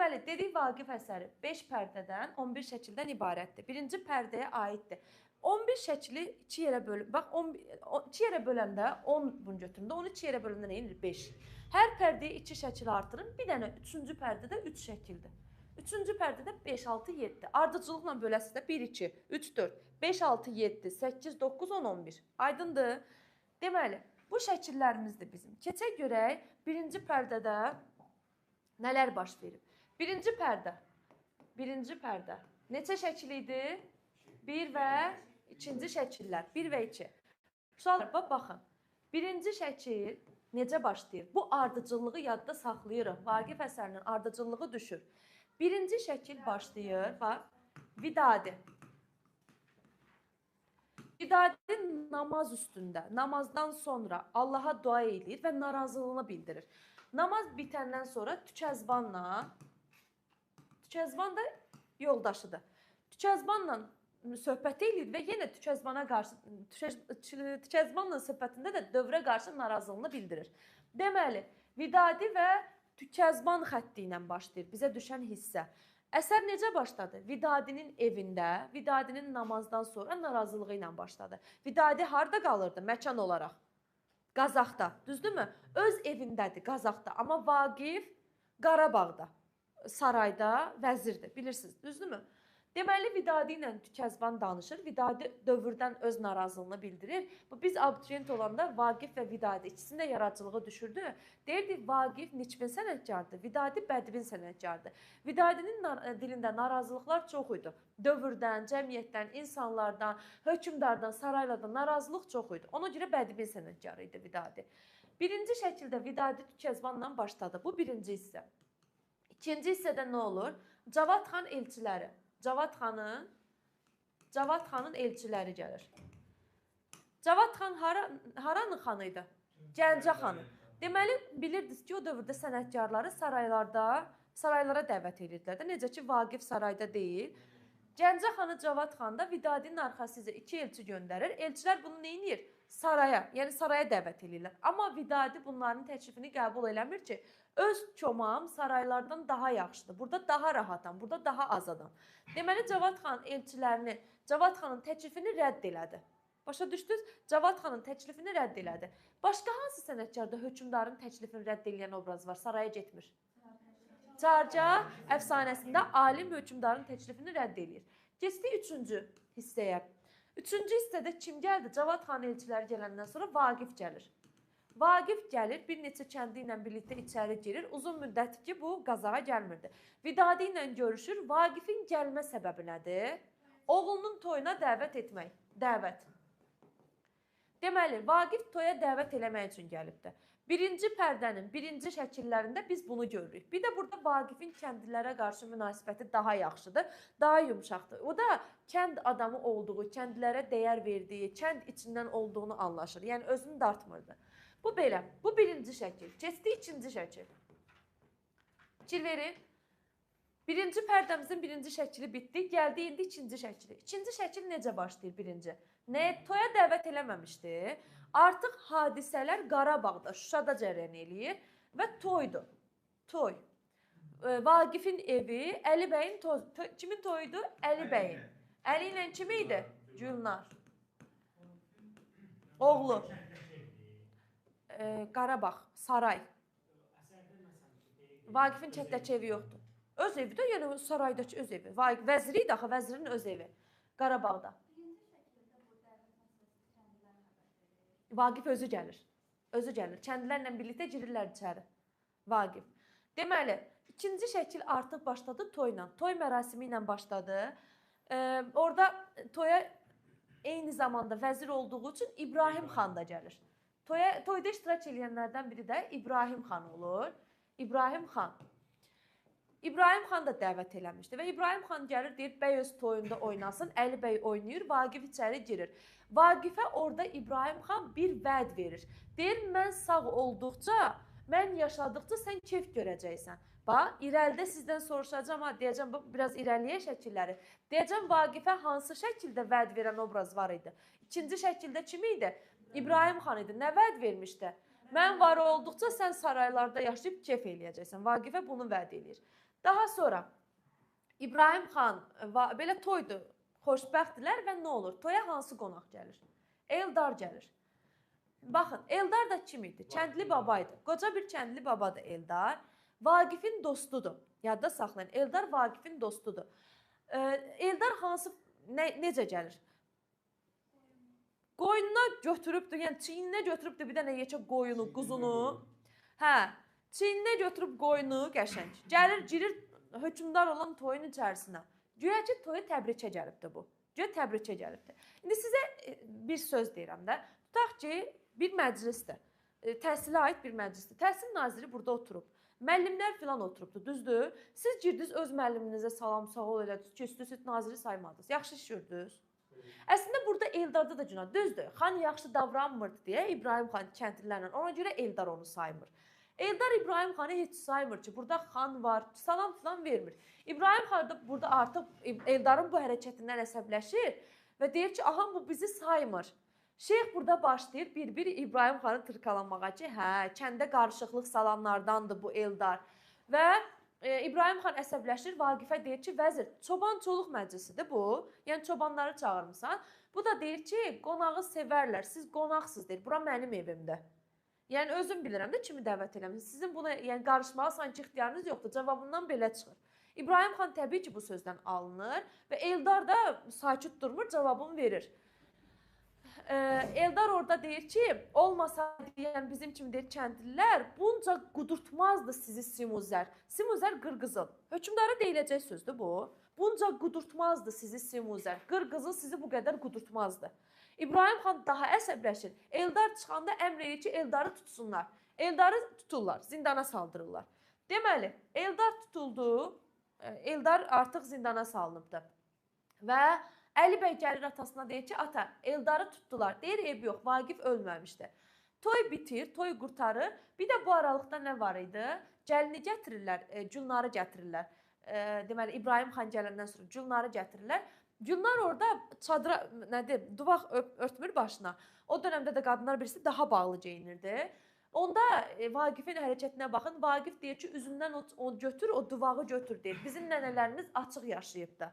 Deməli, dedik Vaqif əsəri 5 pərdədən, 11 şəkildən ibarətdir. Birinci pərdəyə aiddir. 11 şəkili 2 yerə bölüb, bax 2 yerə böləndə 10 bunu götürəndə, onu 2 yerə böləndə nə edir? 5. Hər pərdəyə 2 şəkil artırın, bir dənə 3-cü pərdədə 3 şəkildir. 3-cü pərdədə 5, 6, 7. Ardıcılıqla böləsi də 1, 2, 3, 4, 5, 6, 7, 8, 9, 10, 11. Aydındır? Deməli, bu şəkillərimizdir bizim. Keçək görək, birinci pərdədə nələr baş verib? Birinci pərdə. Neçə şəkil idi? 1 və ikinci şəkillər. 1 və 2. Uşaqlar, baxın. Birinci şəkil necə başlayır? Bu ardıcıllığı yadda saxlayırıq. Vaqif əsərinin ardıcıllığı düşür. Birinci şəkil başlayır. Bax, Vidadi. Vidadi namaz üstündə, namazdan sonra Allaha dua edir və narazılığını bildirir. Namaz bitəndən sonra Tükəzban da yoldaşıdır. Tükəzbanla söhbət edir və yenə Tükəzbanla söhbətində də dövrə qarşı narazılığını bildirir. Deməli, Vidadi və Tükəzban xətti ilə başlayır bizə düşən hissə. Əsər necə başladı? Vidadinin evində, Vidadinin namazdan sonra narazılığı ilə başladı. Vidadi harda qalırdı məkan olaraq? Qazaxda, düzdürmü? Öz evindədir, Qazaxda. Amma Vaqif Qarabağda, sarayda vəzirdir, bilirsiniz, düzdürmü? Deməli, Vidadi ilə Tükəzban danışır. Vidadi dövrdən öz narazılığını bildirir. Biz abituriyent olanda Vaqif və Vidadi ikisində yaradıcılığı düşürdü. Deyirdi, Vaqif niçbin sənətkardır, Vidadi bədbin sənətkardır. Vidadinin dilində narazılıqlar çox idi. Dövrdən, cəmiyyətdən, insanlardan, hökmdardan, saraylardan narazılıq çox idi. Ona görə bədbin sənətkarı idi Vidadi. Birinci şəkildə Vidadi Tükəzbanla başladı. Bu birinci hissə. İkinci hissədə nə olur? Cavad xan elçiləri. Cavad xanın elçiləri gəlir. Cavad xan haranın xanı idi? Gəncə xanı. Deməli, bilirdiniz ki, o dövrdə sənətkarları saraylara dəvət edirdilər. Necə ki, Vaqif sarayda deyil. Gəncə xanı Cavad xan da Vidadinin arxasıca 2 elçi göndərir. Elçilər bunu nə edir? Saraya, yəni saraya dəvət edirlər. Amma Vidadi bunların təklifini qəbul eləmir ki, öz komam saraylardan daha yaxşıdır. Burada daha rahatam, burada daha azadam. Deməli, Cavad xan elçilərini, Cavad xanın təklifini rədd elədi. Başa düşdünüz? Cavad xanın təklifini rədd elədi. Başqa hansı sənətkarda hökmdarın təklifini rədd eləyən obraz var? Saraya getmir. Carca əfsanəsində alim hökmdarın təklifini rədd eləyir. Keçdi 3-cü hissəyə. 3-cü hissədə kim gəldi? Cavad xan elçiləri gələndən sonra Vaqif gəlir. Vaqif gəlir, bir neçə kəndi ilə birlikdə içəri girir. Uzun müddət ki, bu Qazağa gəlmirdi. Vidadi ilə görüşür. Vaqifin gəlmə səbəbi nədir? Oğlunun toyuna dəvət etmək. Dəvət. Deməli, Vaqif toya dəvət eləmək üçün gəlibdir. Birinci pərdənin birinci şəkillərində biz bunu görürük. Bir də burada Vaqifin kəndlilərə qarşı münasibəti daha yaxşıdır, daha yumşaqdır. O da kənd adamı olduğu, kəndlilərə dəyər verdiyi, kənd içindən olduğunu anlaşır. Yəni, özünü dartmırdı. Bu belə, bu birinci şəkil. Keçdi ikinci şəkil. Fikir verin. Birinci pərdəmizin birinci şəkili bitdi, gəldi indi ikinci şəkili. İkinci şəkil necə başlayır birinci? Toya dəvət eləməmişdi. Artıq hadisələr Qarabağda, Şuşada cərəyan eləyir və toydur. Toy. Vaqifin evi, Əli bəyin kimin toyudur? Əli bəyin. Əli ilə kimi idi? Gülnar. Oğlu. Qarabağ, saray. Vaqifin kətdəki evi yoxdur. Öz evi də, yəni saraydakı öz evi. Vəziri idi axı, vəzirin öz evi. Qarabağda. Vaqif özü gəlir. Özü gəlir. Kəndlilərlə birlikdə girirlər içəri. Vaqif. Deməli, ikinci şəkil artıq başladı toyla. Toy mərasimi ilə başladı. Orada toya eyni zamanda vəzir olduğu üçün İbrahim xan da gəlir. Toyda iştirak edənlərdən biri də İbrahim xan olur. İbrahim xan. İbrahim xan da dəvət eləmişdi və İbrahim xan gəlir, deyir, bəy öz toyunda oynasın, Əli bəy oynayır, Vaqif içəri girir. Vaqifə orada İbrahim xan bir vəd verir. Deyir, mən sağ olduqca, mən yaşadıqca sən keyf görəcəksən. Bax, irəlidə sizdən soruşacağam, deyəcəm, biraz irəliyə şəkilləri. Deyəcəm, Vaqifə hansı şəkildə vəd verən obraz var idi? İkinci şəkildə kim idi? İbrahim xan idi. Nə vəd vermişdi? Mən var olduqca sən saraylarda yaşayıb keyf eləyəcəksən. Vaqifə bunu vəd eləyir. Daha sonra İbrahim xan belə toydur, xoşbəxtdilər və nə olur? Toya hansı qonaq gəlir? Eldar gəlir. Baxın, Eldar da kim idi? Kəndli baba idi. Qoca bir kəndli babadır Eldar. Vaqifin dostudur. Yadda saxlayın. Eldar Vaqifin dostudur. Eldar necə gəlir? Qoyununa götürübdür, yəni çiyninə götürübdür bir dənə yekə qoyunu, quzunu. Hə, çiyninə götürüb qoyunu qəşəng. Gəlir, girir hökmdar olan toyun içərisinə. Güya ki, toya təbrikə gəlibdir bu. Güya təbrikə gəlibdir. İndi sizə bir söz deyirəm də. Tutaq ki, bir məclisdir. Təhsilə aid bir məclisdir. Təhsil naziri burada oturub. Müəllimlər filan oturubdur, düzdür? Siz girdiniz öz müəlliminizə salam, sağ ol elədiniz, küstünüz, naziri saymadınız. Yaxşı iş gördünüz. Əslində burada Eldarda da günah, düzdür? Xan yaxşı davranmırdı deyə İbrahim xan kəndlilərlə, ona görə Eldar onu saymır. Eldar İbrahim xanı heç saymır ki, burada xan var, salam filan vermir. İbrahim xan da burada artıq Eldarın bu hərəkətindən əsəbləşir və deyir ki, aha bu bizi saymır. Şeyx burada başlayır bir-bir İbrahim xanı tırkalamağa ki, hə, kəndə qarışıqlıq salanlardandır bu Eldar. Və İbrahim xan əsəbləşir, Vaqifə deyir ki, vəzir, çoban çoluq məclisidir bu. Yəni çobanları çağırmısan. Bu da deyir ki, qonağı sevərlər, siz qonaqsınız deyir. Bura mənim evimdir. Yəni özüm bilirəm də kimi dəvət eləmişsiniz. Sizin buna yəni qarışmağa sanki ixtiyarınız yoxdur. Cavabından belə çıxır. İbrahim xan təbii ki, bu sözdən alınır və Eldar da sakit durmur, cavabını verir. Eldar orada deyir ki, olmasa deyən bizim kimi deyir kəndlilər, bunca qudurtmazdı sizi Simuzər. Simuzər qırqızıl. Hökmdara deyiləcək sözdür bu. Bunca qudurtmazdı sizi Simuzər. Qırqızıl sizi bu qədər qudurtmazdı. İbrahim xan daha əsəbləşir. Eldar çıxanda əmr edir ki, Eldarı tutsunlar. Eldarı tuturlar, zindana saldırırlar. Deməli, Eldar tutuldu, Eldar artıq zindana salınıbdır. Və Əli bəy gəlir atasına deyir ki, ata, Eldarı tutdular. Deyir, eybi yox, Vaqif ölməmişdi. Toy bitir, toy qurtarır. Bir də bu aralıqda nə var idi? Gəlini gətirirlər, Gülnarı gətirirlər. Deməli, İbrahim xan gələndən sonra Gülnarı gətirirlər. Gülnar orada çadıra, nədir, duvaq örtmür başına. O dönəmdə də qadınlar birisi daha bağlı geyinirdi. Onda Vaqifin hərəkətinə baxın. Vaqif deyir ki, üzündən o götür, o duvağı götür deyir. Bizim nənələrimiz açıq yaşayıbdı.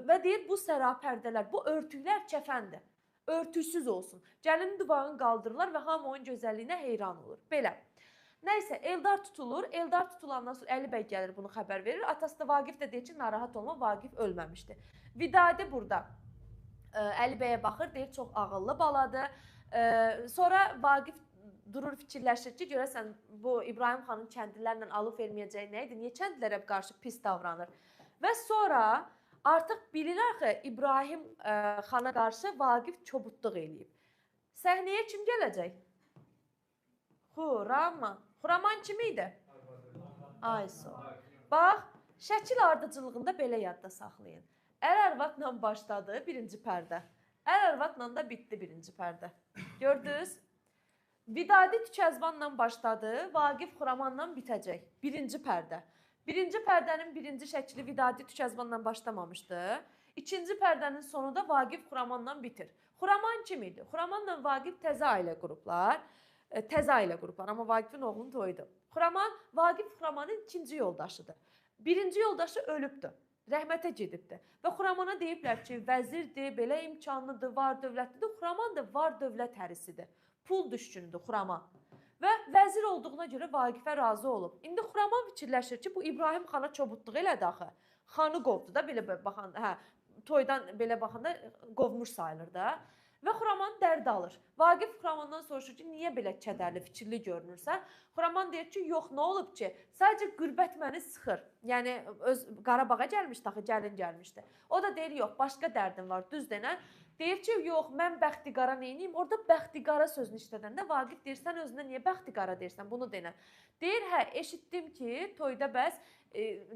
Və deyir, bu sərapərdələr, bu örtüklər kəfəndir. Örtüksüz olsun. Gəlinin duvağını qaldırırlar və hamı onun gözəlliyinə heyran olur. Belə. Nəysə, Eldar tutulur. Eldar tutulandan sonra Əli bəy gəlir, bunu xəbər verir. Atası da Vaqif də deyir ki, narahat olma, Vaqif ölməmişdi. Vidadi burada Əli bəyə baxır, deyir, çox ağıllı baladır. Sonra Vaqif durur, fikirləşir ki, görəsən bu İbrahim xanın kəndlilərlə alıb verməyəcəyi nə idi? Niyə kəndlilərə qarşı pis davranır? Və sonra artıq bilirlər ki, İbrahim xana qarşı Vaqif kobudluq eləyib. Səhnəyə kim gələcək? Xuraman. Xuraman kim idi? Ayso. Bax, şəkil ardıcılığında belə yadda saxlayın. Ər-arvadla başladı birinci pərdə. Ər-arvadla da bitdi birinci pərdə. Gördünüz? Vidadi Tükəzbanla başladı, Vaqif Xuramanla bitəcək. Birinci pərdə. Birinci pərdənin birinci şəkli Vidadi Tükəzbanla başlamamışdı. İkinci pərdənin sonu da Vaqif Xuramanla bitir. Xuraman kim idi? Xuramanla Vaqif təzə ailə qurublar. Amma Vaqifin oğlunun toyudur. Xuraman, Vaqif Xuramanın ikinci yoldaşıdır. Birinci yoldaşı ölübdür, rəhmətə gedibdir. Və Xuramana deyiblər ki, vəzirdir, belə imkanlıdır, var dövlətlidir. Xuraman da var dövlət hərisidir. Pul düşkünüdür Xuraman. Və vəzir olduğuna görə Vaqifə razı olub. İndi Xuraman fikirləşir ki, bu İbrahim xana çobudluq elədi axı. Xanı qovdu da, belə baxanda, toydan belə baxanda qovmuş sayılır da. Və Xuraman dərd alır. Vaqif Xuramandan soruşur ki, niyə belə kədərli, fikirli görünürsən? Xuraman deyir ki, yox, nə olub ki? Sadəcə qürbət məni sıxır. Yəni, öz Qarabağa gəlmişdi, axı gəlin gəlmişdi. O da deyir, yox, başqa dərdim var, düz denən. Deyir ki, yox, mən bəxtiqara neyniyim? Orada bəxtiqara sözünü işlədəndə Vaqif deyir, sən özünə niyə bəxtiqara deyirsən, bunu denən. Deyir, hə, eşitdim ki, toyda bəs,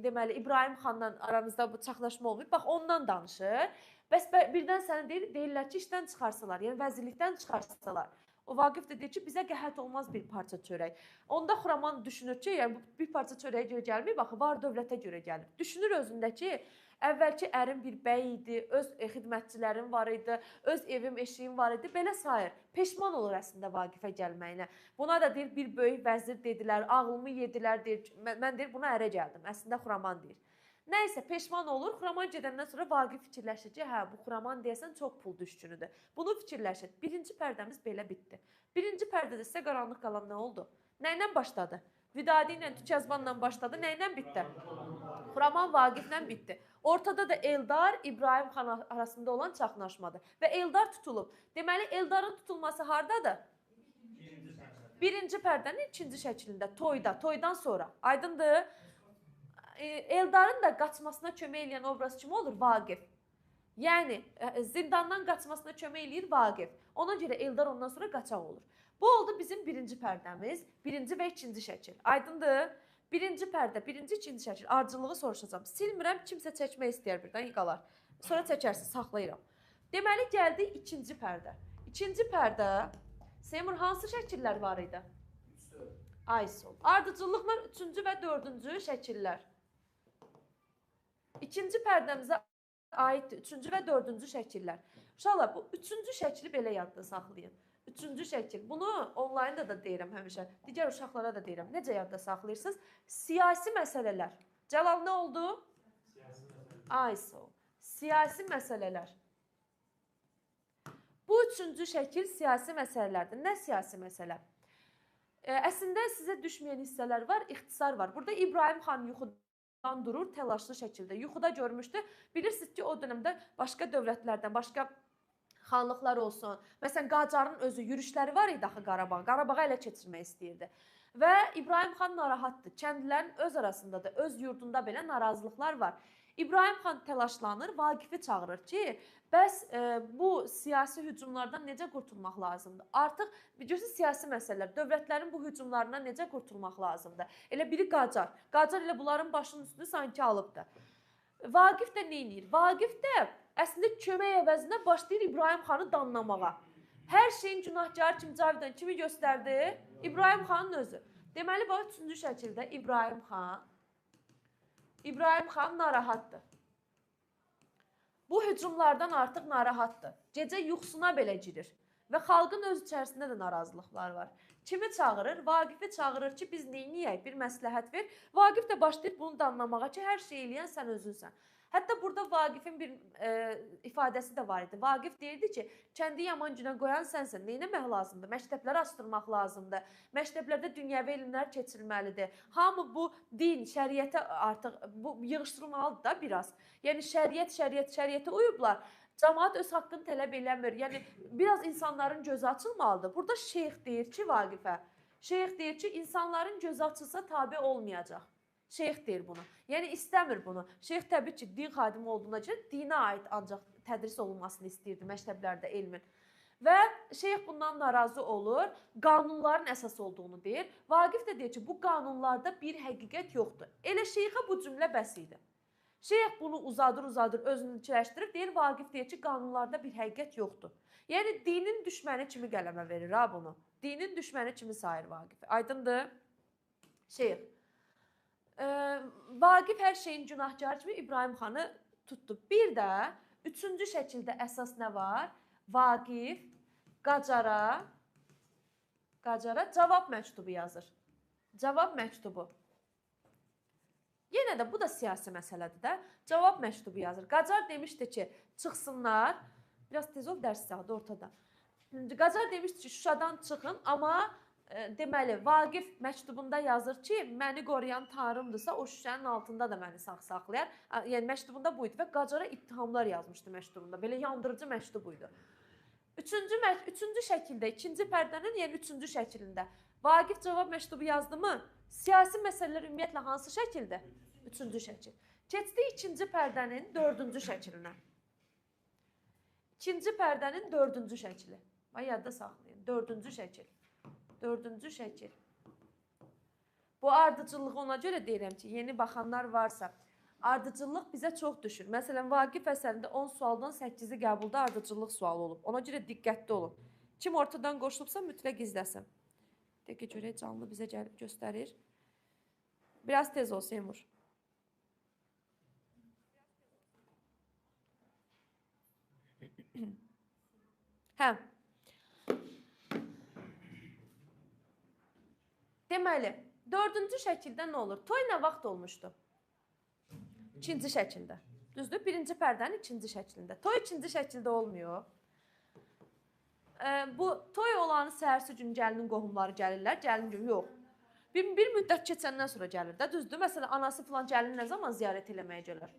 deməli, İbrahim xanla aranızda bu çaxlaşma olmayıb, bax, ondan danışır. Bəs birdən sənə deyirlər ki, işdən çıxarsalar, yəni vəzirlikdən çıxarsalar, O Vaqif də deyir ki, bizə qəhət olmaz bir parça çörək. Onda Xuraman düşünür ki, yəni bu bir parça çörəyə görə gəlmir, baxı var dövlətə görə gəlir. Düşünür özündə ki, əvvəlki ərim bir bəy idi, öz xidmətçilərim var idi, öz evim, eşiyim var idi, belə sayır. Peşman olur əslində Vaqifə gəlməyinə. Buna da deyir bir böyük vəzir dedilər, ağlımı yedilər deyir. Mən deyir buna ərə gəldim. Əslində Xuraman deyir. Nəysə peşman olur. Xuraman gedəndən sonra Vaqif fikirləşir ki, hə bu Xuraman deyəsən çox pul düşkünüdür. Bunu fikirləşir. Birinci pərdəmiz belə bitdi. Birinci pərdədə sizə qaranlıq qalan nə oldu? Nə ilə başladı? Vidadi ilə Tükəzbanla başladı. Nə ilə bitdi? Xuraman Vaqiflə bitdi. Ortada da Eldar, İbrahim xan arasında olan çaxnaşmadır. Və Eldar tutulub. Deməli, Eldarın tutulması hardadır? Birinci pərdənin ikinci şəklində, toyda, toydan sonra. Aydındır? Eldarın da qaçmasına kömək edən obraz kimi olur? Vaqif. Yəni, zindandan qaçmasına kömək eləyir Vaqif. Ona görə Eldar ondan sonra qaçaq olur. Bu oldu bizim birinci pərdəmiz, birinci və ikinci şəkil. Aydındır? Birinci pərdə, birinci, ikinci şəkil. Ardıcılığı soruşacağım. Silmirəm, kimsə çəkmək istəyər birdən yıqalar. Sonra çəkərsin, saxlayıram. Deməli, gəldi ikinci pərdə. İkinci pərdə, Seymur, hansı şəkillər var idi? Aysol. Ardıcılıqla üçüncü və dördüncü şəkillər. İkinci pərdəmizə aiddir. Üçüncü və dördüncü şəkillər. Uşaqlar, bu üçüncü şəkli belə yadda saxlayın. Üçüncü şəkil. Bunu onlaynda da deyirəm həmişə. Digər uşaqlara da deyirəm. Necə yadda saxlayırsınız? Siyasi məsələlər. Cəlal nə oldu? Siyasi məsələlər. Aysol. Siyasi məsələlər. Bu üçüncü şəkil siyasi məsələlərdir. Nə siyasi məsələ? Əslində sizə düşməyən hissələr var, ixtisar var. Burada İbrahim xan yuxudan durur təlaşlı şəkildə. Yuxuda görmüşdü. Bilirsiniz ki, o dönəmdə başqa dövlətlərdən, başqa xanlıqlar olsun. Məsələn, Qacarın özü yürüşləri var idi axı Qarabağa. Qarabağa ələ keçirmək istəyirdi. Və İbrahim xan narahatdır. Kəndlilərin öz arasında da, öz yurdunda belə narazılıqlar var. İbrahim xan təlaşlanır, Vaqifi çağırır ki, bəs bu siyasi hücumlardan necə qurtulmaq lazımdır? Artıq bilirsiniz siyasi məsələlər, dövlətlərin bu hücumlarından necə qurtulmaq lazımdır? Elə biri Qacar. Qacar elə bunların başının üstünü sanki alıbdır. Vaqif də nə edir? Vaqif də əslində kömək əvəzinə başlayır İbrahim xanı danlamağa. Hər şeyin günahkarı kimi Cavidan kimi göstərdi? İbrahim xanın özü. Deməli, bax, üçüncü şəkildə İbrahim xan narahatdır. Bu hücumlardan artıq narahatdır. Gecə yuxusuna belə girir. Və xalqın öz içərisində də narazılıqlar var. Kimi çağırır? Vaqifi çağırır ki, biz neyniyək? Bir məsləhət ver. Vaqif də başlayır bunu danlamağa ki, hər şey eləyən sən özünsən. Hətta burada Vaqifin bir ifadəsi də var idi. Vaqif deyirdi ki, kəndi yaman günə qoyan sənsən. Neynəmək lazımdır? Məktəbləri açdırmaq lazımdır. Məktəblərdə dünyəvi elmlər keçirilməlidir. Hamı bu din, şəriətə artıq yığışdırılmalıdır da biraz. Yəni şəriətə uyublar. Cəmaət öz haqqını tələb eləmir. Yəni biraz insanların gözü açılmalıdır. Burada şeyx deyir ki, Vaqifə, şeyx deyir ki, insanların gözü açılsa tabe olmayacaq. Şeyx deyir bunu. Yəni istəmir bunu. Şeyx təbii ki, din xadimi olduğuna görə dinə aid ancaq tədris olunmasını istəyirdi məktəblərdə elmin. Və şeyx bundan narazı olur, qanunların əsas olduğunu deyir. Vaqif də deyir ki, bu qanunlarda bir həqiqət yoxdur. Elə şeyxə bu cümlə bəs idi. Şeyx bunu uzadır, özünü içləşdirib, deyir, Vaqif deyir ki, qanunlarda bir həqiqət yoxdur. Yəni dinin düşməni kimi qələmə verir ha bunu. Dinin düşməni kimi sayır Vaqif. Aydındır? Şeyx. Vaqif hər şeyin günahkarı kimi İbrahim xanı tutdu. Bir də üçüncü şəkildə əsas nə var? Vaqif Qacara cavab məktubu yazır. Cavab məktubu. Yenə də bu da siyasi məsələdir də. Cavab məktubu yazır. Qacar demişdi ki, çıxsınlar. Biraz tez ol, dərs saatı ortada. Qacar demişdi ki, Şuşadan çıxın, amma deməli, Vaqif məktubunda yazır ki, məni qoruyan tanrımdırsa, o şüşənin altında da məni saxlayar. Yəni, məktubunda bu idi və Qacara ittihamlar yazmışdı məktubunda. Belə yandırıcı məktub idi. Üçüncü şəkildə, ikinci pərdənin, yəni üçüncü şəkilində Vaqif cavab məktubu yazdı mı? Siyasi məsələlər ümumiyyətlə hansı şəkildə? Üçüncü şəkil. Keçdi ikinci pərdənin dördüncü şəkilinə. İkinci pərdənin dördüncü şəkili. Yadda saxlayın. Dördüncü şəkil. Dördüncü şəkil. Bu ardıcılığı ona görə deyirəm ki, yeni baxanlar varsa, ardıcılıq bizə çox düşür. Məsələn, Vaqif əsərində 10 sualdan 8-i qəbulda ardıcılıq sualı olub. Ona görə diqqətli olun. Kim ortadan qoşulubsa mütləq izləsin. Deyək ki, görək canlı bizə göstərir. Biraz tez ol Seymur. Hə. Deməli, dördüncü şəkildə nə olur? Toy nə vaxt olmuşdu? İkinci şəkildə. Düzdür? Birinci pərdənin ikinci şəklində. Toy ikinci şəkildə olmuyor. Bu toy olanı səhərsi gün gəlinin qohumları gəlirlər, gəlin gün yox. Bir müddət keçəndən sonra gəlir də, düzdür? Məsələn, anası filan gəlini nə zaman ziyarət eləməyə gəlir?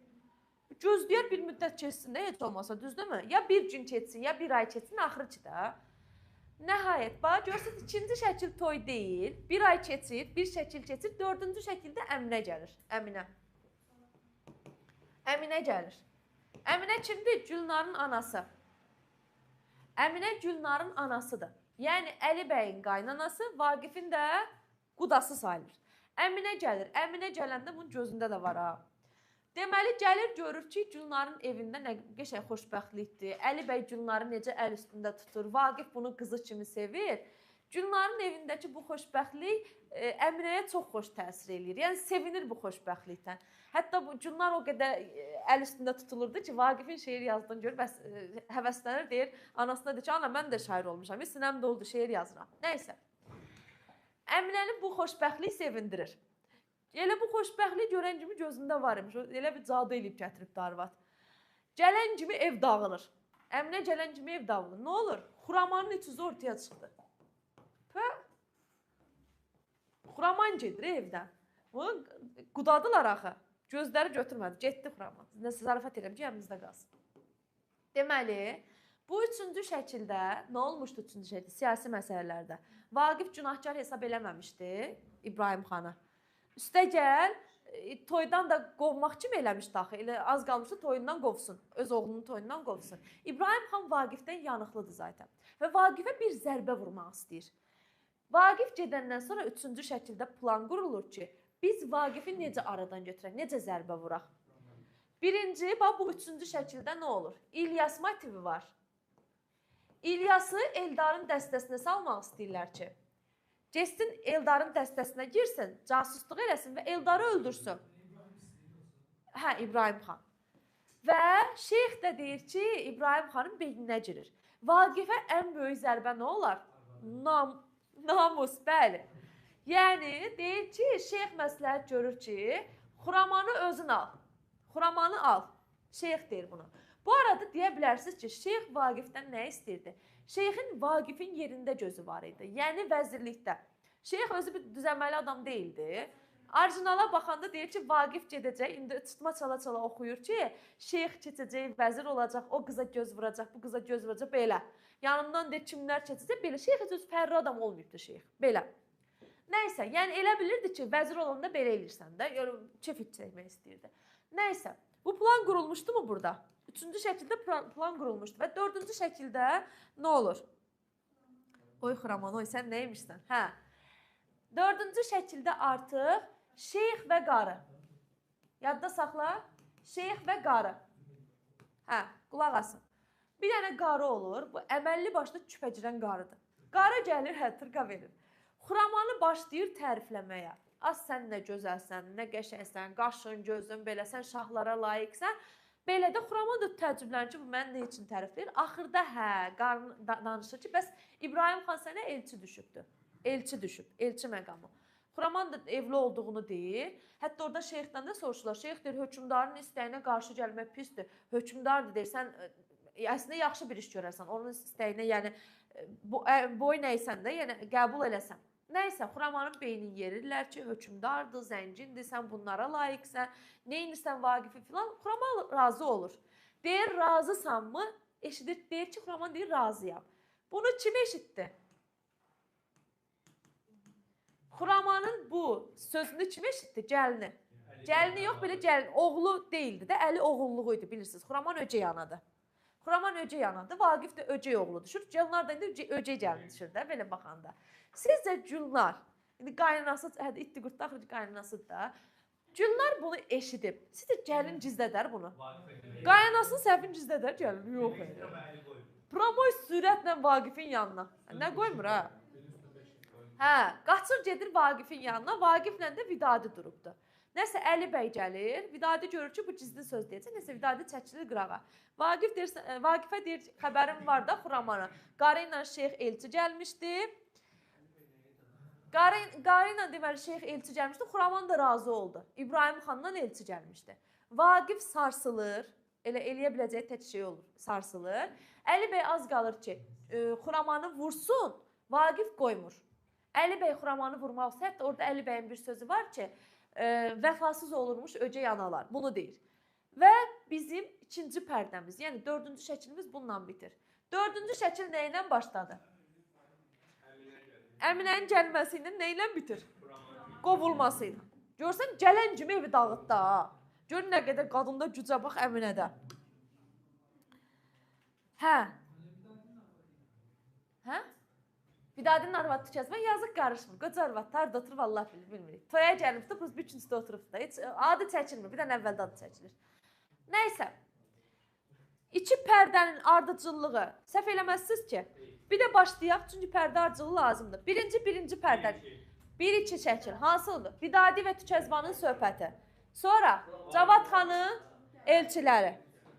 Gözləyər bir müddət keçsin də, heç olmasa, düzdürmü? Ya bir gün keçsin, ya bir ay keçsin, axırı ki də. Nəhayət, bax, görürsünüz, ikinci şəkil toy deyil, bir ay keçir, bir şəkil keçir, dördüncü şəkildə Əminə gəlir, Əminə. Əminə gəlir. Əminə kimdir? Gülnarın anası. Əminə Gülnarın anasıdır. Yəni, Əli bəyin qaynanası, Vaqifin də qudası sayılır. Əminə gəlir. Əminə gələndə bunun gözündə də var ha. Deməli, gəlir, görür ki, Gülnarın evində nə qəşəng xoşbəxtlikdir. Əli bəy Gülnarı necə əl üstündə tutur. Vaqif bunu qızı kimi sevir. Gülnarın evindəki bu xoşbəxtlik Əminəyə çox xoş təsir eləyir. Yəni, sevinir bu xoşbəxtlikdən. Hətta bu Gülnar o qədər əl üstündə tutulurdu ki, Vaqifin şeir yazdığını görür, bəs həvəslənir, deyir, anasına deyir ki, ana, mən də şair olmuşam, sinəm də oldu, şeir yazıram. Nəysə. Əminənin bu xoşbəxtlik sevindirir. Elə bu xoşbəxtlik görən kimi gözündə var imiş, elə bir cadı eləyib gətirib darvat. Gələn kimi ev dağılır. Əminə gələn kimi ev dağılır. Nə olur? Xuramanın içizi ortaya çıxdı. Xuraman gedir evdən. Bunu qudadılar axı. Gözləri götürmədi, getdi Xuraman. Nəsə zarafat edirəm ki, yanınızda qalsın. Deməli, bu üçüncü şəkildə nə olmuşdu üçüncü şəkildə? Siyasi məsələlərdə. Vaqif günahkar hesab eləməmişdi İbrahim xana. Üstəgəl, toydan da qovmaq kimi eləmişdi axı. Elə az qalmışdı toyundan qovsun, öz oğlunun toyundan qovsun. İbrahim xan Vaqifdən yanıqlıdır zaten. Və Vaqifə bir zərbə vurmaq istəyir. Vaqif gedəndən sonra üçüncü şəkildə plan qurulur ki, biz Vaqifi necə aradan götürək, necə zərbə vuraq? Birinci, bu üçüncü şəkildə nə olur? İlyas motivi var. İlyası Eldarın dəstəsinə salmaq istəyirlər ki, Gestin Eldarın dəstəsinə girsin, casusluq eləsin və Eldarı öldürsün. Hə, İbrahim xan. Və şeyx də deyir ki, İbrahim xanın beyninə girir. Vaqifə ən böyük zərbə nə olar? Namus, bəli. Yəni, deyir ki, şeyx məsləhət görür ki, Xuramanı özün al. Xuramanı al. Şeyx deyir bunu. Bu arada deyə bilərsiniz ki, şeyx Vaqifdən nə istəyirdi? Şeyxin Vaqifin yerində gözü var idi. Yəni, vəzirlikdə. Şeyx özü bir düzəməli adam deyildi. Orijinala baxanda deyir ki, Vaqif gedəcək, indi tutma çala-çala oxuyur ki, şeyx keçəcək, vəzir olacaq, o qıza göz vuracaq, bu qıza göz vuracaq, belə. Yanından deyir, kimlər keçəcək, belə. Şeyx öz fərri adam olmayıbdır şeyx, belə. Nəysə, yəni elə bilirdi ki, vəzir olanda belə elirsən də, kefit çəkmək istəyirdi. Nəysə, bu plan qurulmuşdu mu burada? Üçüncü şəkildə plan qurulmuşdu və dördüncü şəkildə nə olur? Oy Xuraman, oy sən neymişsən? Hə. Dördüncü şəkildə artıq şeyx və qarı. Yadda saxla, şeyx və qarı. Hə, qulaq asın. Bir dənə qarı olur, bu əməlli başda küpəcirən qarıdır. Qarı gəlir, hətırqa verir. Xuramanı başlayır tərifləməyə. Az sən nə gözəlsən, nə qəşəngsən, qaşın, gözün, belə sən şahlara layiqsən. Belə də Xuraman da təəccüblənir ki, bu məni nə üçün tərifləyir? Axırda hə, danışır ki, bəs İbrahim xan sənə elçi düşübdür. Elçi düşüb, elçi məqamı. Xuraman da evli olduğunu deyir. Hətta orada şeyxdən də soruşurlar. Şeyx deyir, hökümdarın istəyinə qarşı gəlmək pisdir. Hökümdardır deyir, sən əslində yaxşı bir iş görərsən. Onun istəyinə, yəni boy nəysən də, yəni qəbul eləsən. Nəysə, Xuramanın beynini yerirlər ki, hökümdardır, zəngindir, sən bunlara layiqsən, neynirsən Vaqifi filan. Xuraman razı olur. Deyir, razısanmı? Eşidir, deyir ki, Xuraman deyir, razıyam. Bunu kim eşitdi? Xuramanın bu sözünü kim eşitdi? Gəlini. Gəlini yox, belə gəlin. Oğlu deyildi də, Əli oğulluğu idi, bilirsiniz. Xuraman öcək anadır. Xuraman öcək anadır, Vaqif də öcək oğlu düşür. Gülnar da indi öcək gəlin düşür də, belə baxanda. Sizcə Gülnar, indi qaynanası, hədə itdi qurtda, axırıcı qaynanasıdır da. Gülnar bunu eşidib. Sizcə gəlin gizlədər bunu? Qaynanasının səhvini gizlədər gəlin? Yox. Promoy sürətlə Vaqifin yanına. Nə qoymur ha? Hə, qaçır gedir Vaqifin yanına. Vaqiflə də Vidadi durubdu. Nəsə Əli bəy gəlir. Vidadi görür ki, bu gizli söz deyəcək. Nəsə Vidadi çəkilir qırağa. Vaqifə deyir, xəbərim var da Xuraman'a. Qarı ilə Şeyx Elçi gəlmişdi. Qarı ilə deməli Şeyx Elçi gəlmişdi. Xuraman da razı oldu. İbrahim xandan Elçi gəlmişdi. Vaqif sarsılır. Elə eləyə biləcəyi tək şey olur. Sarsılır. Əli bəy az qalır ki, Xuramanı vursun. Vaqif qoymur. Əli bəy Xuramanı vurmaq istəyir. Hətta orada Əli bəyin bir sözü var ki, vəfasız olurmuş öcək analar. Bunu deyir. Və bizim ikinci pərdəmiz, yəni 4-cü şəkilimiz bununla bitir. 4-cü şəkil nə ilə başladı? Əminənin gəlməsi ilə nə ilə bitir? Qovulması ilə. Görsən, gələn kimi evi dağıtdı ha. Gör nə qədər qadında gücə bax Əminədə. Hə? Hə? Vidadinin arvadı kəsmə yazıq qarışmır. Qoca arvadı harda oturub Allah bilir, bilmirik. Toya gəlibdi, biz bir üçüncüdə oturubdu. Heç adı çəkilmir, bir dənə əvvəldə adı çəkilir. Nəysə. İki pərdənin ardıcıllığı. Səhv eləməzsiniz ki, bir də başlayaq, çünki pərdə ardıcılığı lazımdır. Birinci pərdə. 1-2 şəkil. Hansıdır? Vidadi və Tükyazbanın söhbəti. Sonra Cavad xanın elçiləri.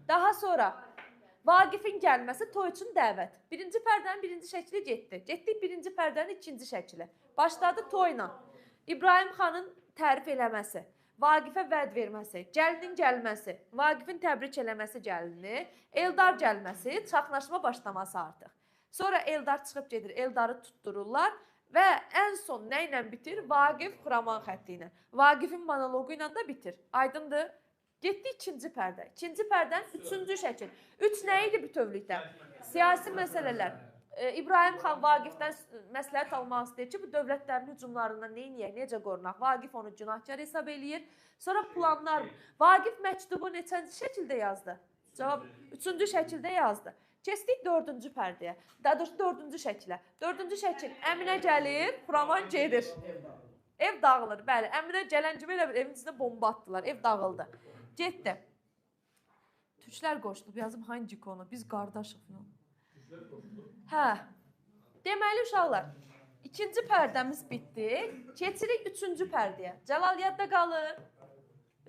Daha sonra Vaqifin gəlməsi, toy üçün dəvət. Birinci pərdənin birinci şəkli getdi. Getdik birinci pərdənin ikinci şəkli. Başladı toyla. İbrahim xanın tərif eləməsi, Vaqifə vəd verməsi, gəlinin gəlməsi, Vaqifin təbrik eləməsi gəlini, Eldar gəlməsi, çaxnaşma başlaması artıq. Sonra Eldar çıxıb gedir, Eldarı tuttururlar və ən son nə ilə bitir? Vaqif Xuraman xətti ilə. Vaqifin monoloqu ilə də bitir. Aydındır? Getdi ikinci pərdə. İkinci pərdənin üçüncü şəkil. Üç nə idi bütövlükdə? Siyasi məsələlər. İbrahim xan Vaqifdən məsləhət almaq istəyir ki, bu dövlətlərin hücumlarından neyniyək, necə qorunaq? Vaqif onu günahkar hesab eləyir. Sonra planlar. Vaqif məktubu neçənci şəkildə yazdı? Cavab, üçüncü şəkildə yazdı. Keçdik dördüncü pərdəyə. Daha doğrusu dördüncü şəkilə. Dördüncü şəkil. Əminə gəlir, Xuraman gedir. Ev dağılır, bəli. Əminə gələn kimi elə bir evin içində bomba atdılar. Ev dağıldı. Getdi. Türklər qoşulub, yazım hangi konu? Biz qardaşıq. Hə. Deməli uşaqlar, ikinci pərdəmiz bitdi. Keçirik üçüncü pərdəyə. Cəlaliyyətdə qalır.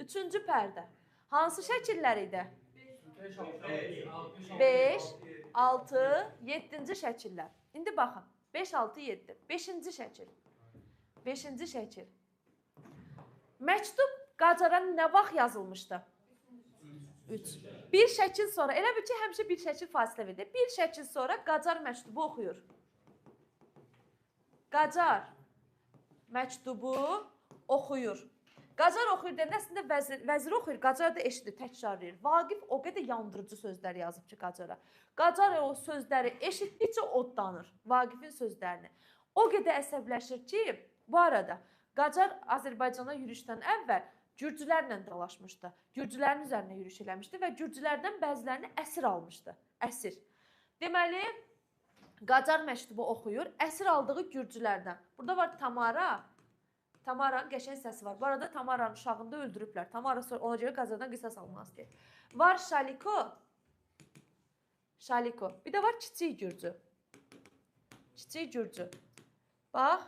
Üçüncü pərdə. Hansı şəkillər idi? 5, 6, 7-ci şəkillər. İndi baxın. 5, 6, 7. 5-ci şəkil. 5-ci şəkil. Məktub Qacara nə vaxt yazılmışdı? 3. Bir şəkil sonra, elə bir ki, həmişə bir şəkil fasilə verir. Bir şəkil sonra Qacar məktubu oxuyur. Qacar məktubu oxuyur. Qacar oxuyur deyəndə əslində vəzir oxuyur, Qacar da eşidir, təkrarlayır. Vaqif o qədər yandırıcı sözlər yazıb ki, Qacara. Qacar o sözləri eşitdikcə odlanır, Vaqifin sözlərini. O qədər əsəbləşir ki, bu arada Qacar Azərbaycana yürüşdən əvvəl Gürcülərlə dalaşmışdı. Gürcülərin üzərinə yürüş eləmişdi və Gürcülərdən bəzilərini əsir almışdı. Əsir. Deməli, Qacar məktubu oxuyur, əsir aldığı Gürcülərdən. Burada var Tamara. Tamaranın qəşəng səsi var. Bu arada Tamaranın uşağını da öldürüblər. Tamara ona görə Qacardan qisas almaq istəyir. Var Şaliko. Şaliko. Bir də var Kiçik Gürcü. Kiçik Gürcü. Bax,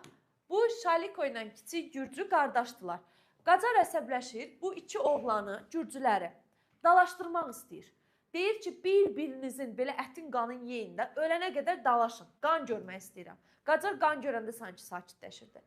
bu Şaliko ilə Kiçik Gürcü qardaşdılar. Qacar əsəbləşir, bu iki oğlanı, Gürcüləri dalaşdırmaq istəyir. Deyir ki, bir-birinizin belə ətin qanın yeyin də, ölənə qədər dalaşın, qan görmək istəyirəm. Qacar qan görəndə sanki sakitləşirdi.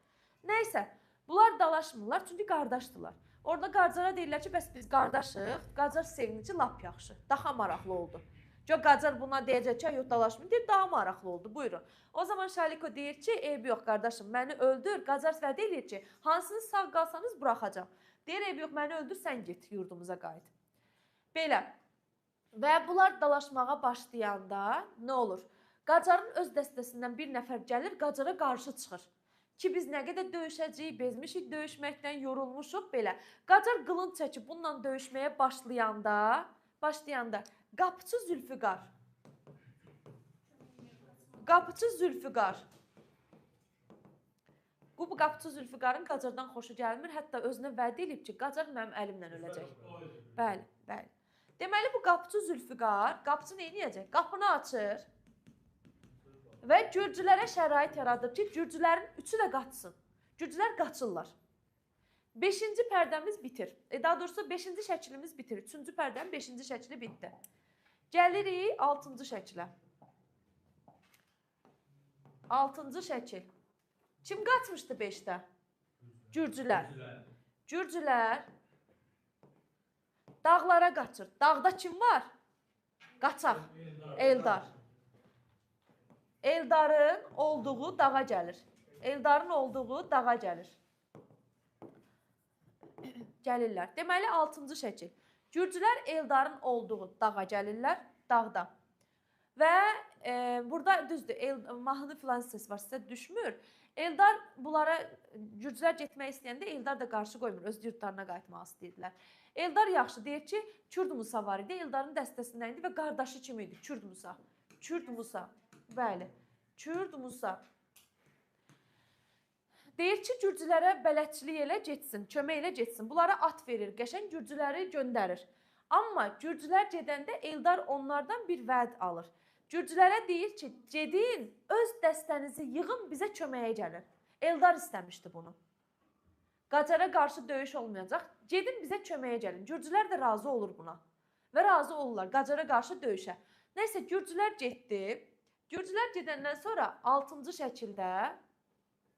Nəysə, bunlar dalaşmırlar, çünki qardaşdılar. Orada Qacara deyirlər ki, bəs biz qardaşıq, Qacar sevinici lap yaxşı, daha maraqlı oldu. Qacar buna deyəcək ki, yox dalaşmır, deyir, daha maraqlı oldu, buyurun. O zaman Şaliko deyir ki, eybi yox qardaşım, məni öldür. Qacar vəd eləyir ki, hansını sağ qalsanız buraxacam. Deyir, eybi yox, məni öldür, sən get yurdumuza qayıt. Belə. Və bunlar dalaşmağa başlayanda nə olur? Qacarın öz dəstəsindən bir nəfər gəlir, Qacara qarşı çıxır. Ki, biz nə qədər döyüşəcəyik, bezmişik döyüşməkdən, yorulmuşuq, belə. Qacar qılınc çəkib bununla döyüşməyə başlayanda Qapıçı Zülfüqar. Qapıçı Zülfüqar. Bu Qapıçı Zülfüqarın Qacardan xoşu gəlmir. Hətta özünə vəd edib ki, Qacar mənim əlimlə öləcək. Bəli, bəli. Deməli, bu Qapıçı Zülfüqar, qapıçı nə edəcək? Qapını açır. Və gürcülərə şərait yaradır ki, gürcülərin üçü də qaçsın. Gürcülər qaçırlar. 5-ci pərdəmiz bitir. Daha doğrusu 5-ci şəklimiz bitir. 3-cü pərdənin 5-ci şəkli bitdi. Gəlirik 6-cı şəklə. 6-cı şəkil. Kim qaçmışdı 5-də? Gürcülər. Gürcülər dağlara qaçır. Dağda kim var? Qaçaq. Eldar. Eldarın olduğu dağa gəlir. Eldarın olduğu dağa gəlir. Gəlirlər. Deməli 6-cı şəkil. Gürcülər Eldarın olduğu dağa gəlirlər, dağda. Və burada düzdür, mahnı filan səs var, sizə düşmür. Eldar bunlara, gürcülər getmək istəyəndə Eldar da qarşı qoymur, öz yurtlarına qayıtmaq istəyirdilər. Eldar yaxşı deyir ki, Kürd Musa var idi, Eldarın dəstəsindən idi və qardaşı kim idi? Kürd Musa. Kürd Musa. Bəli. Kürd Musa. Deyir ki, gürcülərə bələdçilik elə getsin, kömək elə getsin. Bunlara at verir, qəşəng gürcüləri göndərir. Amma gürcülər gedəndə Eldar onlardan bir vəd alır. Gürcülərə deyir ki, gedin, öz dəstənizi yığın, bizə köməyə gəlin. Eldar istəmişdi bunu. Qacara qarşı döyüş olmayacaq, gedin bizə köməyə gəlin. Gürcülər də razı olur buna. Və razı olurlar Qacara qarşı döyüşə. Nəysə, Gürcülər getdi. Gürcülər gedəndən sonra 6-cı şəkildə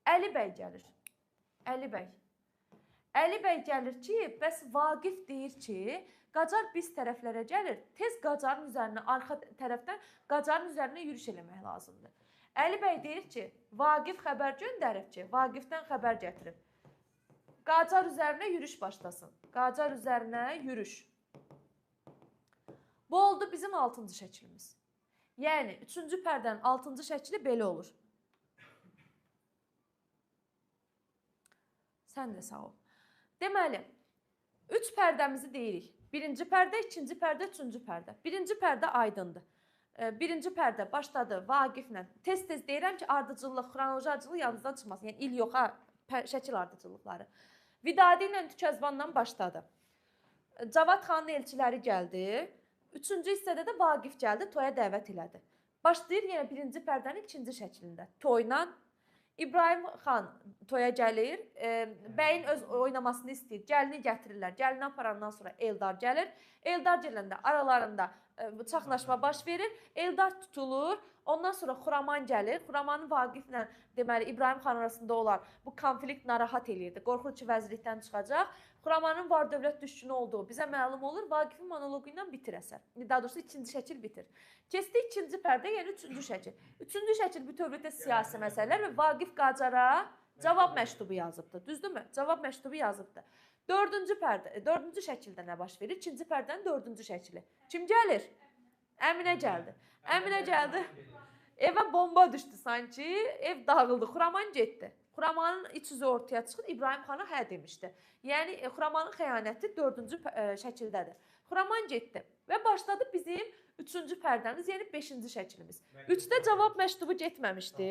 Əli bəy gəlir. Əli bəy. Əli bəy gəlir ki, bəs Vaqif deyir ki, Qacar biz tərəflərə gəlir, tez Qacarın üzərinə, arxa tərəfdən Qacarın üzərinə yürüş eləmək lazımdır. Əli bəy deyir ki, Vaqif xəbər göndərib ki, Vaqifdən xəbər gətirib. Qacar üzərinə yürüş başlasın. Qacar üzərinə yürüş. Bu oldu bizim 6-cı şəklimiz. Yəni, 3-cü pərdənin 6-cı şəkli belə olur. Sən də sağ ol. Deməli, 3 pərdəmizi deyirik. 1-ci pərdə, 2-ci pərdə, 3-cü pərdə. 1-ci pərdə aydındır. 1-ci pərdə başladı Vaqiflə. Tez-tez deyirəm ki, ardıcıllıq, xronoloji ardıcıllıq yadınızdan çıxmasın. Yəni, il yox, şəkil ardıcıllıqları. Vidadi ilə Tükəzbandan başladı. Cavad xanın elçiləri gəldi. 3-cü hissədə də Vaqif gəldi, toya dəvət elədi. Başlayır yenə 1-ci pərdənin 2-ci şəklində. Toyla İbrahim xan toya gəlir, bəyin öz oynamasını istəyir, gəlini gətirirlər. Gəlini aparandan sonra Eldar gəlir. Eldar gələndə aralarında çaxnaşma baş verir. Eldar tutulur. Ondan sonra Xuraman gəlir. Xuramanın Vaqiflə, deməli, İbrahim xan arasında olar. Bu konflikt narahat eləyirdi. Qorxur ki, vəzirlikdən çıxacaq. Xuramanın var dövlət düşkünü olduğu bizə məlum olur. Vaqifin monoloqu ilə bitir əsər. Daha doğrusu 2-ci şəkil bitir. Keçdi 2-ci pərdə, yəni 3-cü şəkil. 3-cü şəkil bütövlükdə siyasi məsələlər və Vaqif Qacara cavab məktubu yazıbdır. Düzdürmü? Cavab məktubu yazıbdır. 4-cü pərdə, 4-cü şəkildə nə baş verir? 2-ci pərdənin 4-cü şəkili. Kim gəlir? Əminə gəldi. Əminə gəldi. Evə bomba düşdü sanki. Ev dağıldı. Xuraman getdi. Xuramanın iç üzü ortaya çıxır. İbrahim xana hə demişdi. Yəni, Xuramanın xəyanəti 4-cü şəkildədir. Xuraman getdi və başladı bizim 3-cü pərdəmiz, yəni 5-ci şəklimiz. 3-də cavab məktubu getməmişdi.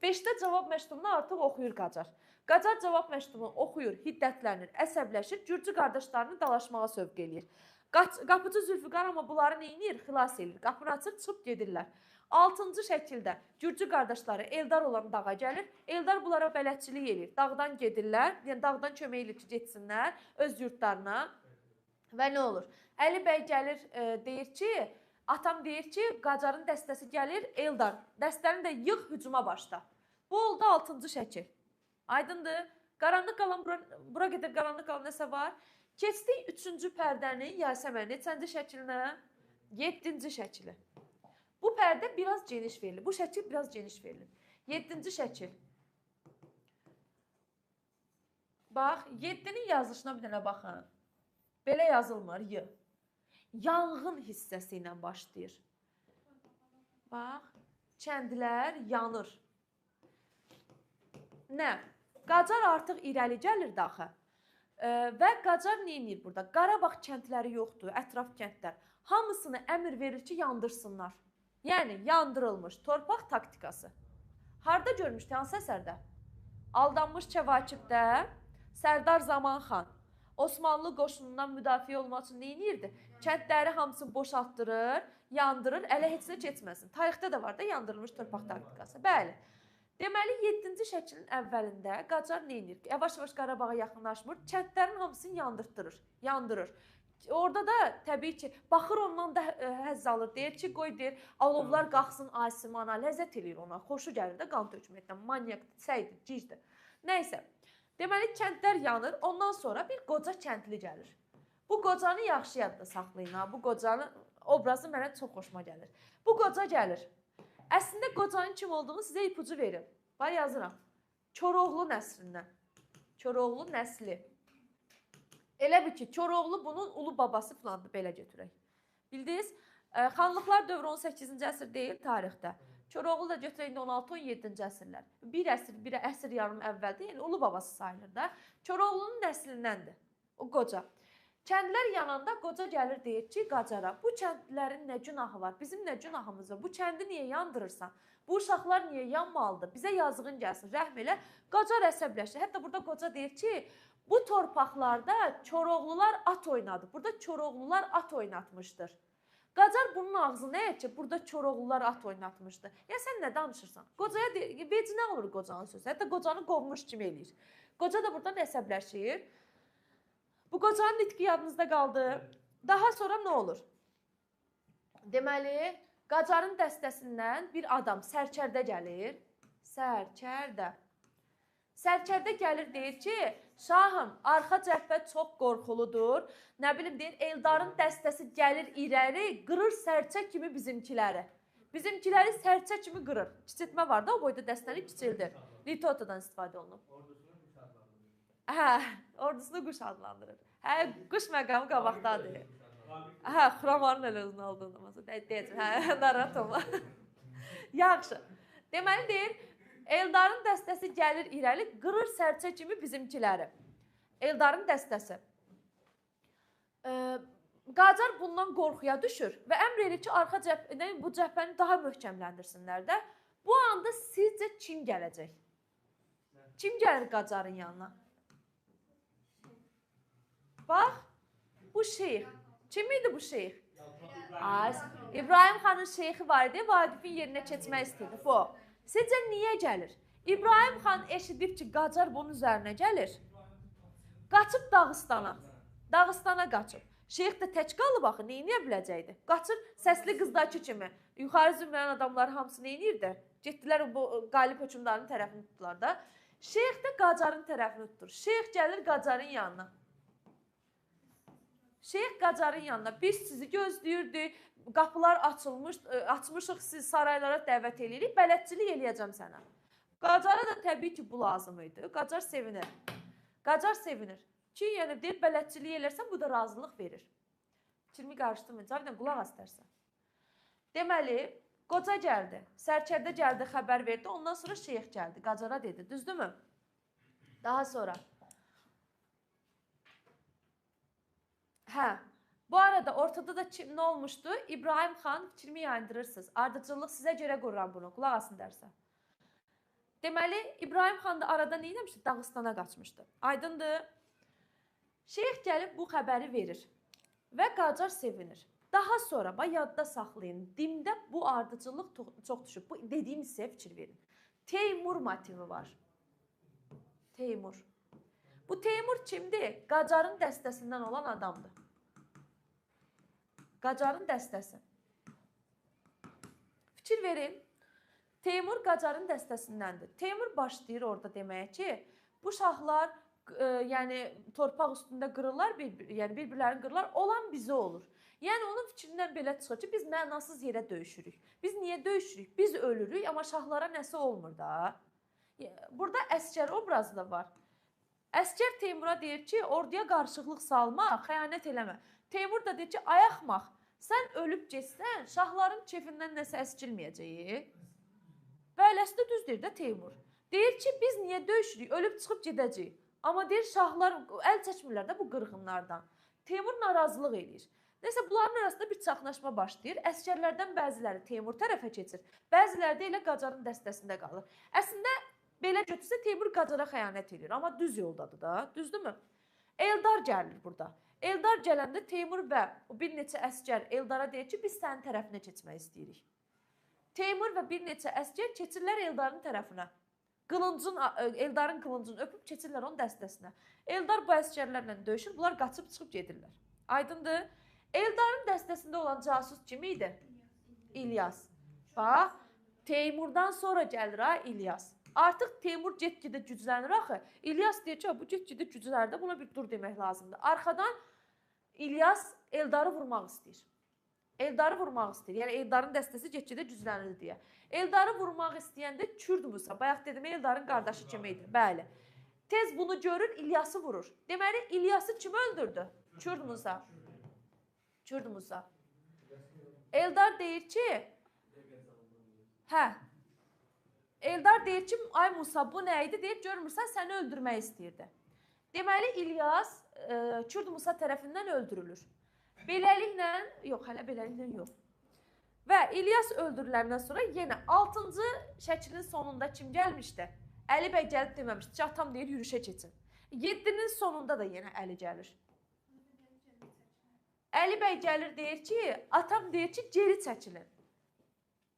5-də cavab məktubunu artıq oxuyur Qacar. Qacar cavab məktubunu oxuyur, hiddətlənir, əsəbləşir, gürcü qardaşlarını dalaşmağa sövq eləyir. Qapıcı Zülfüqar amma bunları neynir? Xilas edir. Qapını açır, çıxıb gedirlər. 6-cı şəkildə gürcü qardaşları Eldar olan dağa gəlir. Eldar bunlara bələdçilik edir. Dağdan gedirlər, yəni dağdan kömək edir ki, getsinlər öz yurtlarına. Və nə olur? Əli bəy gəlir, deyir ki, atam deyir ki, Qacarın dəstəsi gəlir, Eldar, dəstəni də yığ, hücuma başla. Bu oldu 6-cı şəkil. Aydındır. Qaranlıq qalan, bura qədər qaranlıq qalan nəsə var. Keçdik 3-cü pərdənin Yasəmən neçənci şəklinə? 7-ci şəkili. Bu pərdə biraz geniş verilir. Bu şəkil biraz geniş verilir. 7-ci şəkil. Bax, 7-nin yazılışına bir dənə baxın. Belə yazılmır, y. Yanğın hissəsi ilə başlayır. Bax, kəndlər yanır. Nə? Qacar artıq irəli gəlir daxı. Və Qacar neyinir burada? Qarabağ kəndləri yoxdur, ətraf kəndlər. Hamısını əmr verir ki, yandırsınlar. Yəni, yandırılmış torpaq taktikası. Harada görmüşdü, hansı əsərdə? Aldanmış Kəvakibdə Sərdar Zaman xan. Osmanlı qoşunundan müdafiə olmaq üçün nə edirdi? Kəndləri hamısını boşaltdırır, yandırır, ələ heç nə keçməsin. Tarixdə də var da yandırılmış torpaq taktikası. Bəli. Deməli 7-ci şəklin əvvəlində Qacar nə edir? Yavaş-yavaş Qarabağa yaxınlaşmır, kəndlərin hamısını yandırtdırır, yandırır. Orada da təbii ki, baxır ondan da həzz alır, deyir ki, qoy deyir, alovlar qalxsın asimana, ləzzət eləyir ona, xoşu gəlir də qan tökməkdən, manyak, səydir, cicdir. Nəysə, deməli kəndlər yanır, ondan sonra bir qoca kəndli gəlir. Bu qocanı yaxşı yadda saxlayın ha, bu qocanın obrazı mənə çox xoşuma gəlir. Bu qoca gəlir. Əslində qocanın kim olduğunu sizə ipucu verim. Bax yazıram. Koroğlu nəslindən. Koroğlu nəsli. Elə bil ki, Koroğlu bunun ulu babası filandır, belə götürək. Bildiniz, xanlıqlar dövrü 18-ci əsr deyil tarixdə. Koroğlu da götürək 16-17-ci əsrlər. Bir əsr yarım əvvəldir, yəni ulu babası sayılır da. Koroğlunun nəslindəndir, o qoca. Kəndlər yananda qoca gəlir deyir ki, Qacara, bu kəndlərin nə günahı var, bizim nə günahımız var, bu kəndi niyə yandırırsan, bu uşaqlar niyə yanmalıdır, bizə yazığın gəlsin, rəhm elə. Qacar əsəbləşir, hətta burada qoca deyir ki, bu torpaqlarda Koroğlular at oynadı, burada Koroğlular at oynatmışdır. Qacar bunun ağzı nə ki, burada Koroğlular at oynatmışdı. Ya sən nə danışırsan? Qocaya deyir, vecinə olur qocanın sözü, hətta qocanı qovmuş kimi eləyir. Qoca da buradan əsəbləşir. Bu qocanın nitqi yadınızda qaldı. Daha sonra nə olur? Deməli, Qacarın dəstəsindən bir adam sərkərdə gəlir. Sərkərdə. Sərkərdə gəlir deyir ki, şahım, arxa cəbhə çox qorxuludur. Nə bilim deyir, Eldarın dəstəsi gəlir irəli, qırır sərçə kimi bizimkiləri. Bizimkiləri sərçə kimi qırır. Kiçiltmə var da, o boyda dəstəni kiçildir. Litotadan istifadə olunub. Hə, ordusunu quş adlandırır. Hə, quş məqamı qabaqdadır. Hə, Xuramanın elə özünü aldığında deyəcəm. Hə, narahat olma. Yaxşı. Deməli deyir, Eldarın dəstəsi gəlir irəli, qırır sərçə kimi bizimkiləri. Eldarın dəstəsi. Qacar bundan qorxuya düşür və əmr edir ki, arxa cəbhəni, bu cəbhəni daha möhkəmləndirsinlər də. Bu anda sizcə kim gələcək? Kim gəlir Qacarın yanına? Bax, bu şeyx. Kim idi bu şeyx? İbrahim xanın şeyxi var idi, Vaqifin yerinə keçmək istəyirdi. Bu. Sizcə niyə gəlir? İbrahim xan eşidib ki, Qacar bunun üzərinə gəlir. Qaçıb Dağıstana. Dağıstana qaçıb. Şeyx də tək qalıb axı, neyniyə biləcəkdi? Qaçır səsli qızdakı kimi. Yuxarı zümrənin adamları hamısı neynirdi? Getdilər bu qalib hökmdarın tərəfini tutdular da. Şeyx də Qacarın tərəfini tutur. Şeyx gəlir Qacarın yanına. Şeyx Qacarın yanına, biz sizi gözləyirdik, qapılar açmışıq, siz saraylara dəvət edirik, bələdçilik eləyəcəm sənə. Qacara da təbii ki, bu lazım idi. Qacar sevinir. Qacar sevinir ki, yəni deyir, bələdçilik eləyərsən, bu da razılıq verir. Fikrimi qarışdırmayın, Cavidən qulaq astərsən. Deməli, qoca gəldi, sərkərdə gəldi, xəbər verdi, ondan sonra şeyx gəldi, Qacara dedi, düzdürmü? Daha sonra. Hə, bu arada ortada da nə olmuşdu? İbrahim xan fikrimi yayındırırsınız. Ardıcıllıq sizə görə qururam bunu, qulaq asın dərsə. Deməli, İbrahim xan da arada nə etmişdi? Dağıstana qaçmışdı. Aydındır. Şeyx gəlib bu xəbəri verir və Qacar sevinir. Daha sonra, yadda saxlayın, dimdə bu ardıcıllıq çox düşüb. Bu dediyim sizə fikir verin. Teymur motivi var. Teymur. Bu Teymur kimdir? Qacarın dəstəsindən olan adamdır. Qacarın dəstəsi. Fikir verin. Teymur Qacarın dəstəsindəndir. Teymur başlayır orada deməyə ki, bu şahlar yəni torpaq üstündə qırırlar, yəni bir-birlərini qırırlar, olan bizə olur. Yəni onun fikrindən belə çıxır ki, biz mənasız yerə döyüşürük. Biz niyə döyüşürük? Biz ölürük, amma şahlara nəsə olmur da. Burada əskər obrazı da var. Əskər Teymura deyir ki, orduya qarışıqlıq salma, xəyanət eləmə. Teymur da deyir ki, ay axmaq, sən ölüb getsən, şahların kefindən nəsə əskilməyəcək. Və eləsi də düz deyir də Teymur. Deyir ki, biz niyə döyüşürük, ölüb çıxıb gedəcəyik. Amma deyir, şahlar əl çəkmirlər də bu qırğınlardan. Teymur narazılıq eləyir. Nəysə, bunların arasında bir çaxnaşma başlayır. Əskərlərdən bəziləri Teymur tərəfə keçir, bəziləri də elə Qacarın dəstəsində qalır. Əslində, belə götürsə Teymur Qacara xəyanət edir, amma düz yoldadır da, düzdürmü? Eldar gəlir burada. Eldar gələndə Teymur və bir neçə əsgər Eldara deyir ki, biz sənin tərəfinə keçmək istəyirik. Teymur və bir neçə əsgər keçirlər Eldarın tərəfinə. Eldarın qılıncını öpüb keçirlər onun dəstəsinə. Eldar bu əsgərlərlə döyüşür, bunlar qaçıb çıxıb gedirlər. Aydındır? Eldarın dəstəsində olan casus kim idi? İlyas. Bax, Teymurdan sonra gəlir ha İlyas. Artıq Teymur get-gedə güclənir axı. İlyas deyir ki, bu get-gedə güclərdə buna bir dur demək lazımdır. Arxadan İlyas Eldarı vurmaq istəyir. Eldarı vurmaq istəyir. Yəni Eldarın dəstəsi get-gedə güclənir deyə. Eldarı vurmaq istəyəndə Kürd Musa, bayaq dedim Eldarın qardaşı kimi idi. Bəli. Tez bunu görür, İlyası vurur. Deməli İlyası kim öldürdü? Kürd Musa. Kürd Musa. Eldar deyir ki, Eldar deyir ki, ay Musa bu nə idi? Deyir, görmürsən səni öldürmək istəyirdi. Deməli İlyas Kürd Musa tərəfindən öldürülür. Beləliklə, yox, hələ beləliklə yox. Və İlyas öldürüləndən sonra yenə 6-cı şəklin sonunda kim gəlmişdi? Əli bəy gəlib deməmişdi ki, atam deyir yürüşə keçin. 7-nin sonunda da yenə Əli gəlir. Əli bəy gəlir deyir ki, atam deyir ki, geri çəkilin.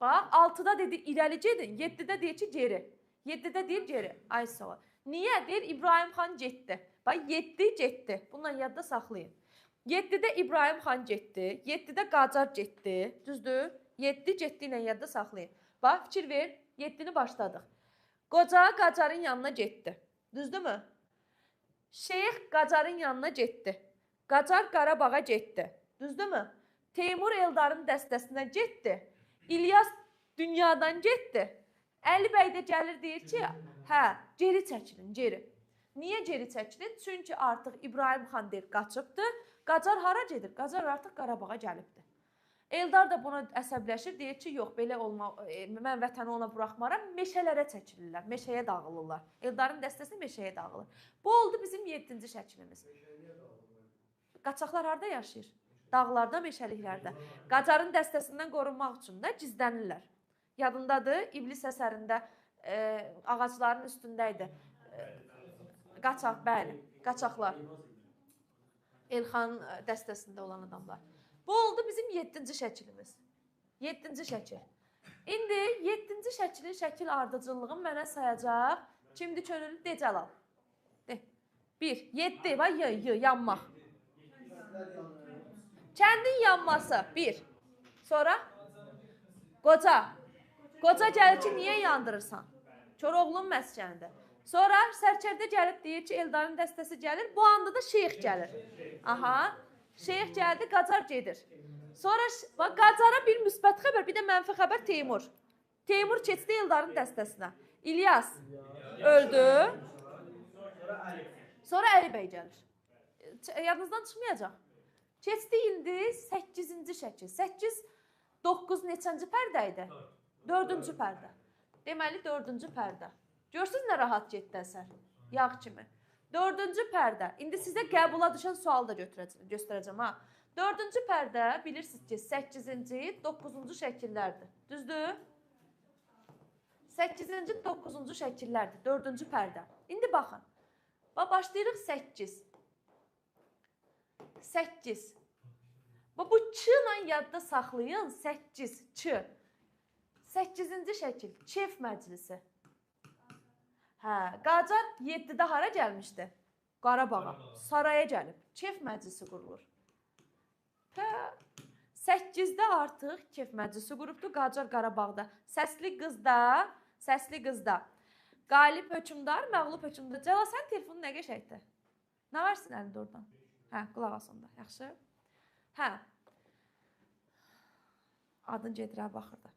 Bax, 6-da dedi irəli gedin, 7-də deyir ki, geri. 7-də deyir geri. Ay sağ ol. Niyə? Deyir İbrahim xan getdi. Bax, 7 getdi. Bundan yadda saxlayın. 7-də İbrahim xan getdi, 7-də Qacar getdi, düzdür? 7 getdi ilə yadda saxlayın. Bax, fikir ver, 7-ni başladıq. Qoca Qacarın yanına getdi, düzdürmü? Şeyx Qacarın yanına getdi. Qacar Qarabağa getdi, düzdürmü? Teymur Eldarın dəstəsinə getdi. İlyas dünyadan getdi. Əli bəy də gəlir deyir ki, geri çəkilin, geri. Niyə geri çəkilin? Çünki artıq İbrahim xan deyir, qaçıbdır. Qacar hara gedir? Qacar artıq Qarabağa gəlibdir. Eldar da buna əsəbləşir, deyir ki, yox, belə olma, mən vətəni ona buraxmaram, meşələrə çəkilirlər, meşəyə dağılırlar. Eldarın dəstəsi meşəyə dağılır. Bu oldu bizim 7-ci şəklimiz. Qaçaqlar harada yaşayır? Dağlarda, meşəliklərdə. Qacarın dəstəsindən qorunmaq üçün də gizlənirlər. Yadındadır, İblis əsərində ağacların üstündə idi. Qaçaq, bəli, qaçaqlar. Elxan dəstəsində olan adamlar. Bu oldu bizim 7-ci şəklimiz. 7-ci şəkil. İndi 7-ci şəklin şəkil ardıcıllığını mənə sayacaq. Kimdir könüllü? De Cəlal. De. 1, 7, yanmaq. Kəndin yanması, 1. Sonra? Qoca. Qoca gəlir ki, niyə yandırırsan? Koroğlunun məskənidir. Sonra sərkərdə gəlib deyir ki, Eldarın dəstəsi gəlir. Bu anda da şeyx gəlir. Aha, şeyx gəldi, Qacar gedir. Sonra Qacara bir müsbət xəbər, bir də mənfi xəbər Teymur. Teymur keçdi Eldarın dəstəsinə. İlyas öldü. Sonra Əli bəy gəlir. Yadınızdan çıxmayacaq. Keçdi indi 8-ci şəkil. 8, 9 neçənci pərdə idi? 4-cü pərdə. Deməli 4-cü pərdə. Görsünüz nə rahat getdi əsər. Yağ kimi. 4-cü pərdə. İndi sizə qəbula düşən sualı da göstərəcəm. 4-cü pərdə bilirsiniz ki 8-ci, 9-cu şəkillərdir. Düzdür? 8-ci, 9-cu şəkillərdir. 4-cü pərdə. İndi baxın. Başlayırıq 8. 8. Bu çı-la yadda saxlayın. 8, çı. 8-ci şəkil, kef məclisi. Qacar 7-də hara gəlmişdi? Qarabağa, saraya gəlib. Kef məclisi qurulur. 8-də artıq kef məclisi qurubdur. Qacar Qarabağda. Səsli qızda. Qalib hökmdar, məğlub hökmdar. Cəlal, sən telefonu nə qəşəkdir? Nə varsin əlində oradan? Qulaq asında. Yaxşı? Adın gedir, baxırdı.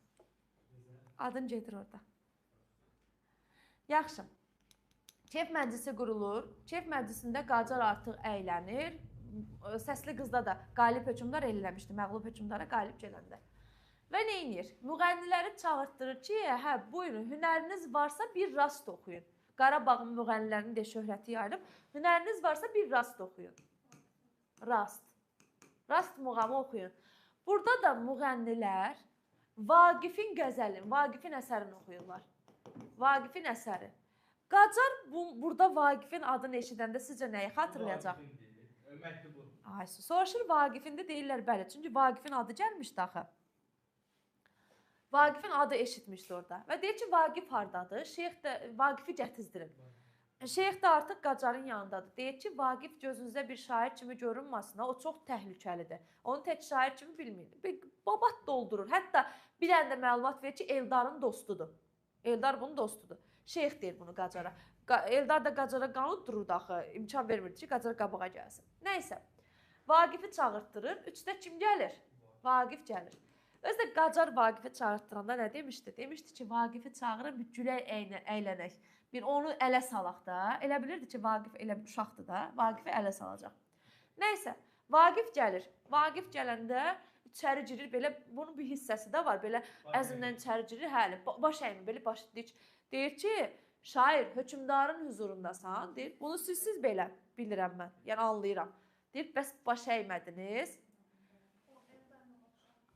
Adın gedir orada. Yaxşı. Kef məclisi qurulur. Kef məclisində Qacar artıq əylənir. Səsli qızda da qalib hökmdar eləmişdi. Məğlub hökmdara qalib gələndə. Və nə edir? Müğənniləri çağırtdırır ki, buyurun, hünəriniz varsa bir rast oxuyun. Qarabağın müğənnilərinin də şöhrəti yayılıb. Hünəriniz varsa bir rast oxuyun. Rast. Rast muğamı oxuyun. Burada da müğənnilər Vaqifin qəzəlini, Vaqifin əsərini oxuyurlar. Vaqifin əsəri. Qacar burada Vaqifin adını eşidəndə sizcə nəyi xatırlayacaq? Məktubu. Ay, soruşur Vaqifin də deyirlər bəli. Çünki Vaqifin adı gəlmişdi axı. Vaqifin adı eşitmişdi orada. Və deyir ki, Vaqif hardadır? Şeyx də Vaqifi gətizdirin. Şeyx də artıq Qacarın yanındadır. Deyir ki, Vaqif gözünüzə bir şair kimi görünməsin. O çox təhlükəlidir. Onu tək şair kimi bilməyin. Bir babat doldurur. Hətta bir dənə də məlumat verir ki, Eldarın dostudur. Eldar bunun dostudur. Şeyx deyir bunu Qacara. Eldar da Qacara qanut dururdu axı. İmkan vermirdi ki, Qacar qabağa gəlsin. Nəysə. Vaqifi çağırtdırır. Üçdə kim gəlir? Vaqif gəlir. Özdə Qacar Vaqifi çağırtdıranda nə demişdi? Demişdi ki, Vaqifi çağırın, bir gülək əylənək. Bir onu ələ salaq da. Elə bilirdi ki, Vaqif elə bir uşaqdır da. Vaqifi ələ salacaq. Nəysə, Vaqif gəlir. Vaqif gələndə içəri girir, belə bunun bir hissəsi də var. Belə əzindən içəri girir, həli baş əymi, belə baş deyir ki, şair, hökmdarın huzurundasan, deyir. Bunu siz belə bilirəm mən, yəni anlayıram. Deyir, bəs baş əymədiniz.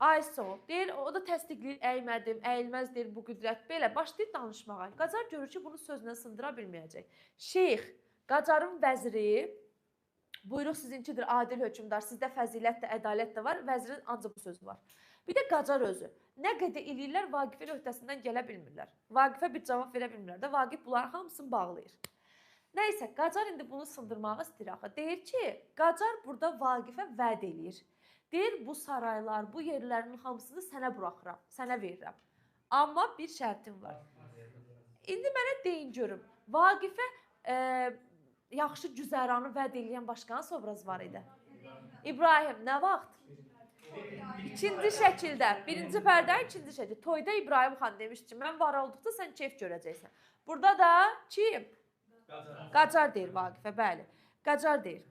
Ay soğuk. Deyir, o da təsdiqləyir, əymədim, əyilməz deyir bu qüdrət. Belə başlayır danışmağa. Qacar görür ki, bunu sözlə sındıra bilməyəcək. Şeyx, Qacarın vəziri, buyruq sizinkidir, adil hökmdar, sizdə fəzilət də, ədalət də var, vəzirin ancaq bu sözü var. Bir də Qacar özü. Nə qədər eləyirlər, Vaqifin öhdəsindən gələ bilmirlər. Vaqifə bir cavab verə bilmirlər də, Vaqif bunların hamısını bağlayır. Nəysə, Qacar indi bunu sındırmağı istəyir axı. Deyir ki, Qacar burada Vaqifə vəd eləyir. Deyir, bu saraylar, bu yerlərin hamısını sənə buraxıram, sənə verirəm. Amma bir şərtim var. İndi mənə deyin görüm, Vaqifə yaxşı güzəranı vəd eləyən başqa hansı obraz var idi? İbrahim, nə vaxt? İkinci şəkildə, birinci pərdənin ikinci şəkildə. Toyda İbrahim xan demiş ki, mən var olduqda sən keyf görəcəksən. Burada da kim? Qacar deyir Vaqifə, bəli. Qacar deyir.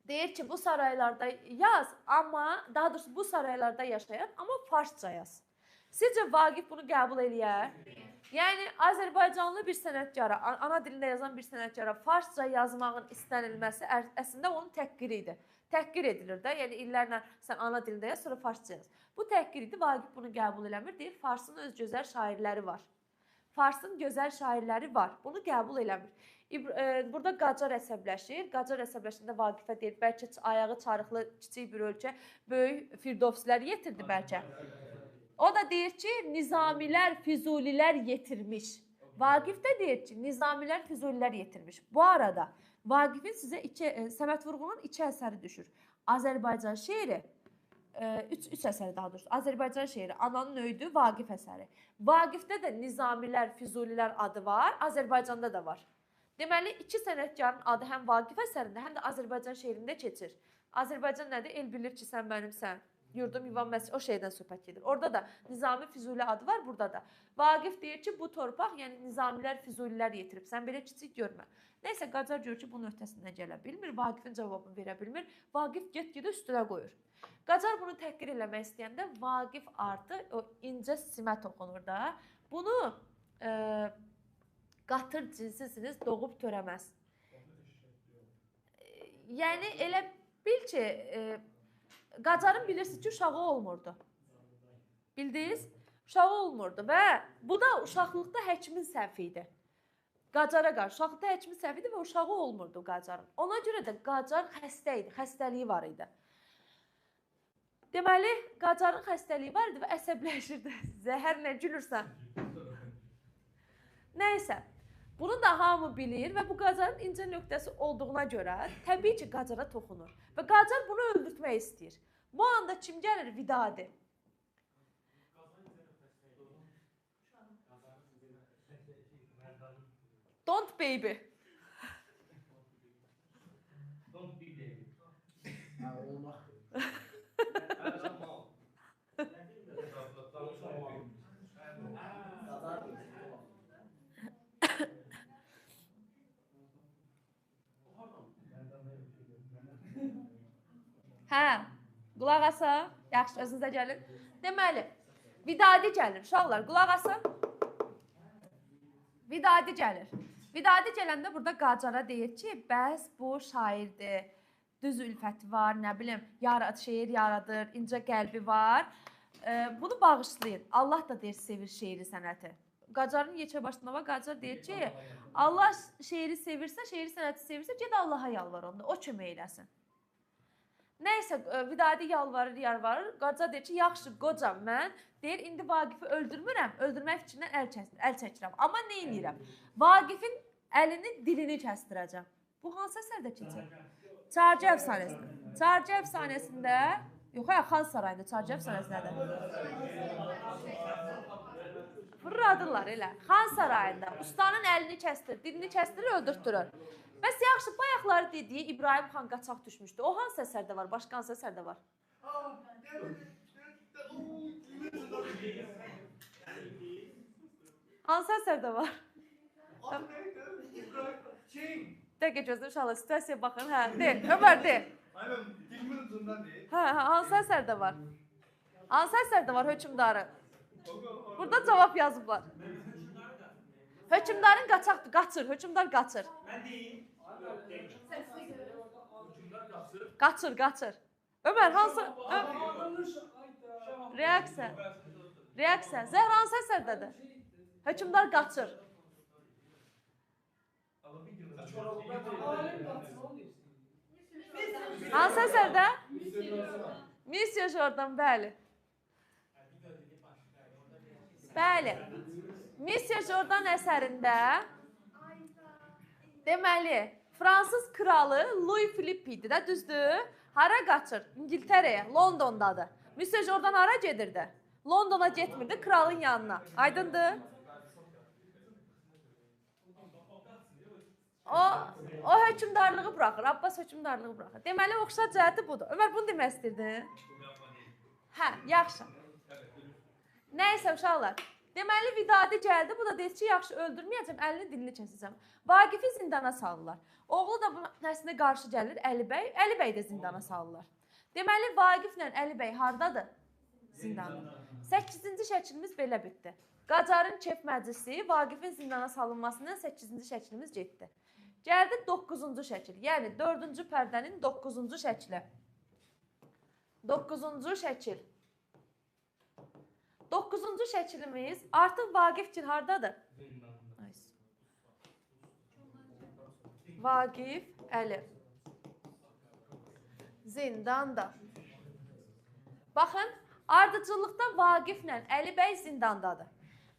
Deyir ki, bu saraylarda yaz, amma daha doğrusu bu saraylarda yaşayan, amma farsça yaz. Sizcə Vaqif bunu qəbul eləyər? Yəni Azərbaycanlı bir sənətkara, ana dilində yazan bir sənətkara farsça yazmağın istənilməsi əslində onun təhqiri idi. Təhqir edilir də, yəni illərlə sən ana dilində yaz, sonra farsça yaz. Bu təhqir idi, Vaqif bunu qəbul eləmir, deyir Farsın öz gözəl şairləri var. Farsın gözəl şairləri var, bunu qəbul eləmir. Burada Qacar əsəbləşir. Qacar əsəbləşəndə Vaqifə deyir, bəlkə ayağı çarıqlı kiçik bir ölkə böyük firdovsilər yetirdi bəlkə. O da deyir ki, Nizamilər, Füzulilər yetirmiş. Vaqif də deyir ki, Nizamilər, Füzulilər yetirmiş. Bu arada Vaqifin sizə Səməd Vurğunun 2 əsəri düşür. Azərbaycan şeiri, 3 əsəri daha doğrusu. Azərbaycan şeiri, Ananın öyüdü, Vaqif əsəri. Vaqifdə də Nizamilər, Füzulilər adı var, Azərbaycanda da var. Deməli, 2 sənətkarın adı həm Vaqif əsərində, həm də Azərbaycan şeirində keçir. Azərbaycan nədir? El bilir ki, sən mənimsən. Yurdum, yuvam, məscid, o şeydən söhbət gedir. Orada da Nizami, Füzuli adı var, burada da. Vaqif deyir ki, bu torpaq, yəni Nizamilər, Füzulilər yetirib. Sən belə kiçik görmə. Nəysə, Qacar görür ki, bunun öhdəsindən gələ bilmir, Vaqifin cavabını verə bilmir. Vaqif get-gedə üstünə qoyur. Qacar bunu təhqir eləmək istəyəndə Vaqif artıq o incə simət oxunur da. Bunu qatır cinsisiniz, doğub törəməz. Yəni, elə bil ki, Qacarın bilirsiniz ki, uşağı olmurdu. Bildiniz? Uşağı olmurdu və bu da uşaqlıqda həkimin səhvi idi. Qacara qarşı uşaqlıqda həkimin səhvi idi və uşağı olmurdu Qacarın. Ona görə də Qacar xəstə idi, xəstəliyi var idi. Deməli, Qacarın xəstəliyi var idi və əsəbləşirdi. Zəhərlə gülürsən. Nəysə, bunu da hamı bilir və bu Qacarın incə nöqtəsi olduğuna görə təbii ki, Qacara toxunur. Və Qacar bunu öldürtmək istəyir. Bu anda kim gəlir? Vidadi. Don't baby. Don't be baby. Olmaq. Hə, qulaq asın. Yaxşı, özünüzə gəlin. Deməli, Vidadi gəlir. Uşaqlar, qulaq asın. Vidadi gəlir. Vidadi gələndə burada Qacara deyir ki, bəs bu şairdir, düz ülfəti var, nə bilim, şeir yaradır, incə qəlbi var. Bunu bağışlayın. Allah da deyir, sevir şeiri sənəti. Qacarın yekə başında var. Qacar deyir ki, Allah şeiri sevirsə, şeiri sənəti sevirsə, ged Allaha yalvar onda, o kömək eləsin. Nəysə, Vidadi yalvarır. Qacar deyir ki, yaxşı, qocam, mən deyir, indi Vaqifi öldürmürəm, öldürmək fikrindən əl çəkirəm. Amma nə edirəm? Vaqifin əlini, dilini kəstirəcəm. Bu hansı əsərdə keçir? Çarcı əfsanəsində. Çarcı əfsanəsində, yox, Xan Sarayında Çarcı əfsanəsindədir. Fırladırlar elə. Xan Sarayında ustanın əlini kəstir, dilini kəstirir, öldürtdürür. Bəs yaxşı, bayaqları dediyi İbrahim xan qaçaq düşmüşdü. O hansı əsərdə var, başqa hansı əsərdə var? Hansı əsərdə var? Dəqiqə gözlə, inşallah situasiyaya baxın. Hə, de, Ömər, de. Aynen, dilimin ucundan değil. Hə, hansı əsərdə var? Hansı əsərdə var hökmdarı? Burada cavab yazıblar. Hökmdarın qaçaqdır, qaçır, hökmdar qaçır. Mən deyim. Qaçır. Ömər, hansı? Reaksiya. Zəhra hansı əsərdədir? Hökmdar qaçır. Hansı əsərdə? Monsieur Jordan, bəli. Bəli. Monsieur Jordan əsərində deməli, Fransız kralı Louis Philippe idi də, düzdür? Hara qaçır? İngiltərəyə, Londondadır. Monsieur Jordan hara gedirdi? Londona getmirdi, kralın yanına. Aydındır? O hökmdarlığı buraxır, Abbas hökmdarlığı buraxır. Deməli, oxşar cəhəti budur. Ömər, bunu demək istəyirdin? Hə, yaxşı. Nəysə, uşaqlar. Deməli, Vidadi gəldi, bu da deyir ki, yaxşı, öldürməyəcəm, əlini dilini kəsəcəm. Vaqifi zindana salırlar. Oğlu da bu nəslinə qarşı gəlir, Əli bəy. Əli bəy də zindana salırlar. Deməli, Vaqiflə Əli bəy hardadır? Zindanda. 8-ci şəklimiz belə bitdi. Qacarın kef məclisi, Vaqifin zindana salınmasından 8-ci şəklimiz getdi. Gəldi 9-cu şəkil, yəni 4-cü pərdənin 9-cu şəkli. 9-cu şəkil. 9-cu şəklimiz artıq Vaqifgil hardadır? Vaqif, Əli. Zindanda. Baxın, ardıcıllıqda Vaqiflə Əli bəy zindandadır.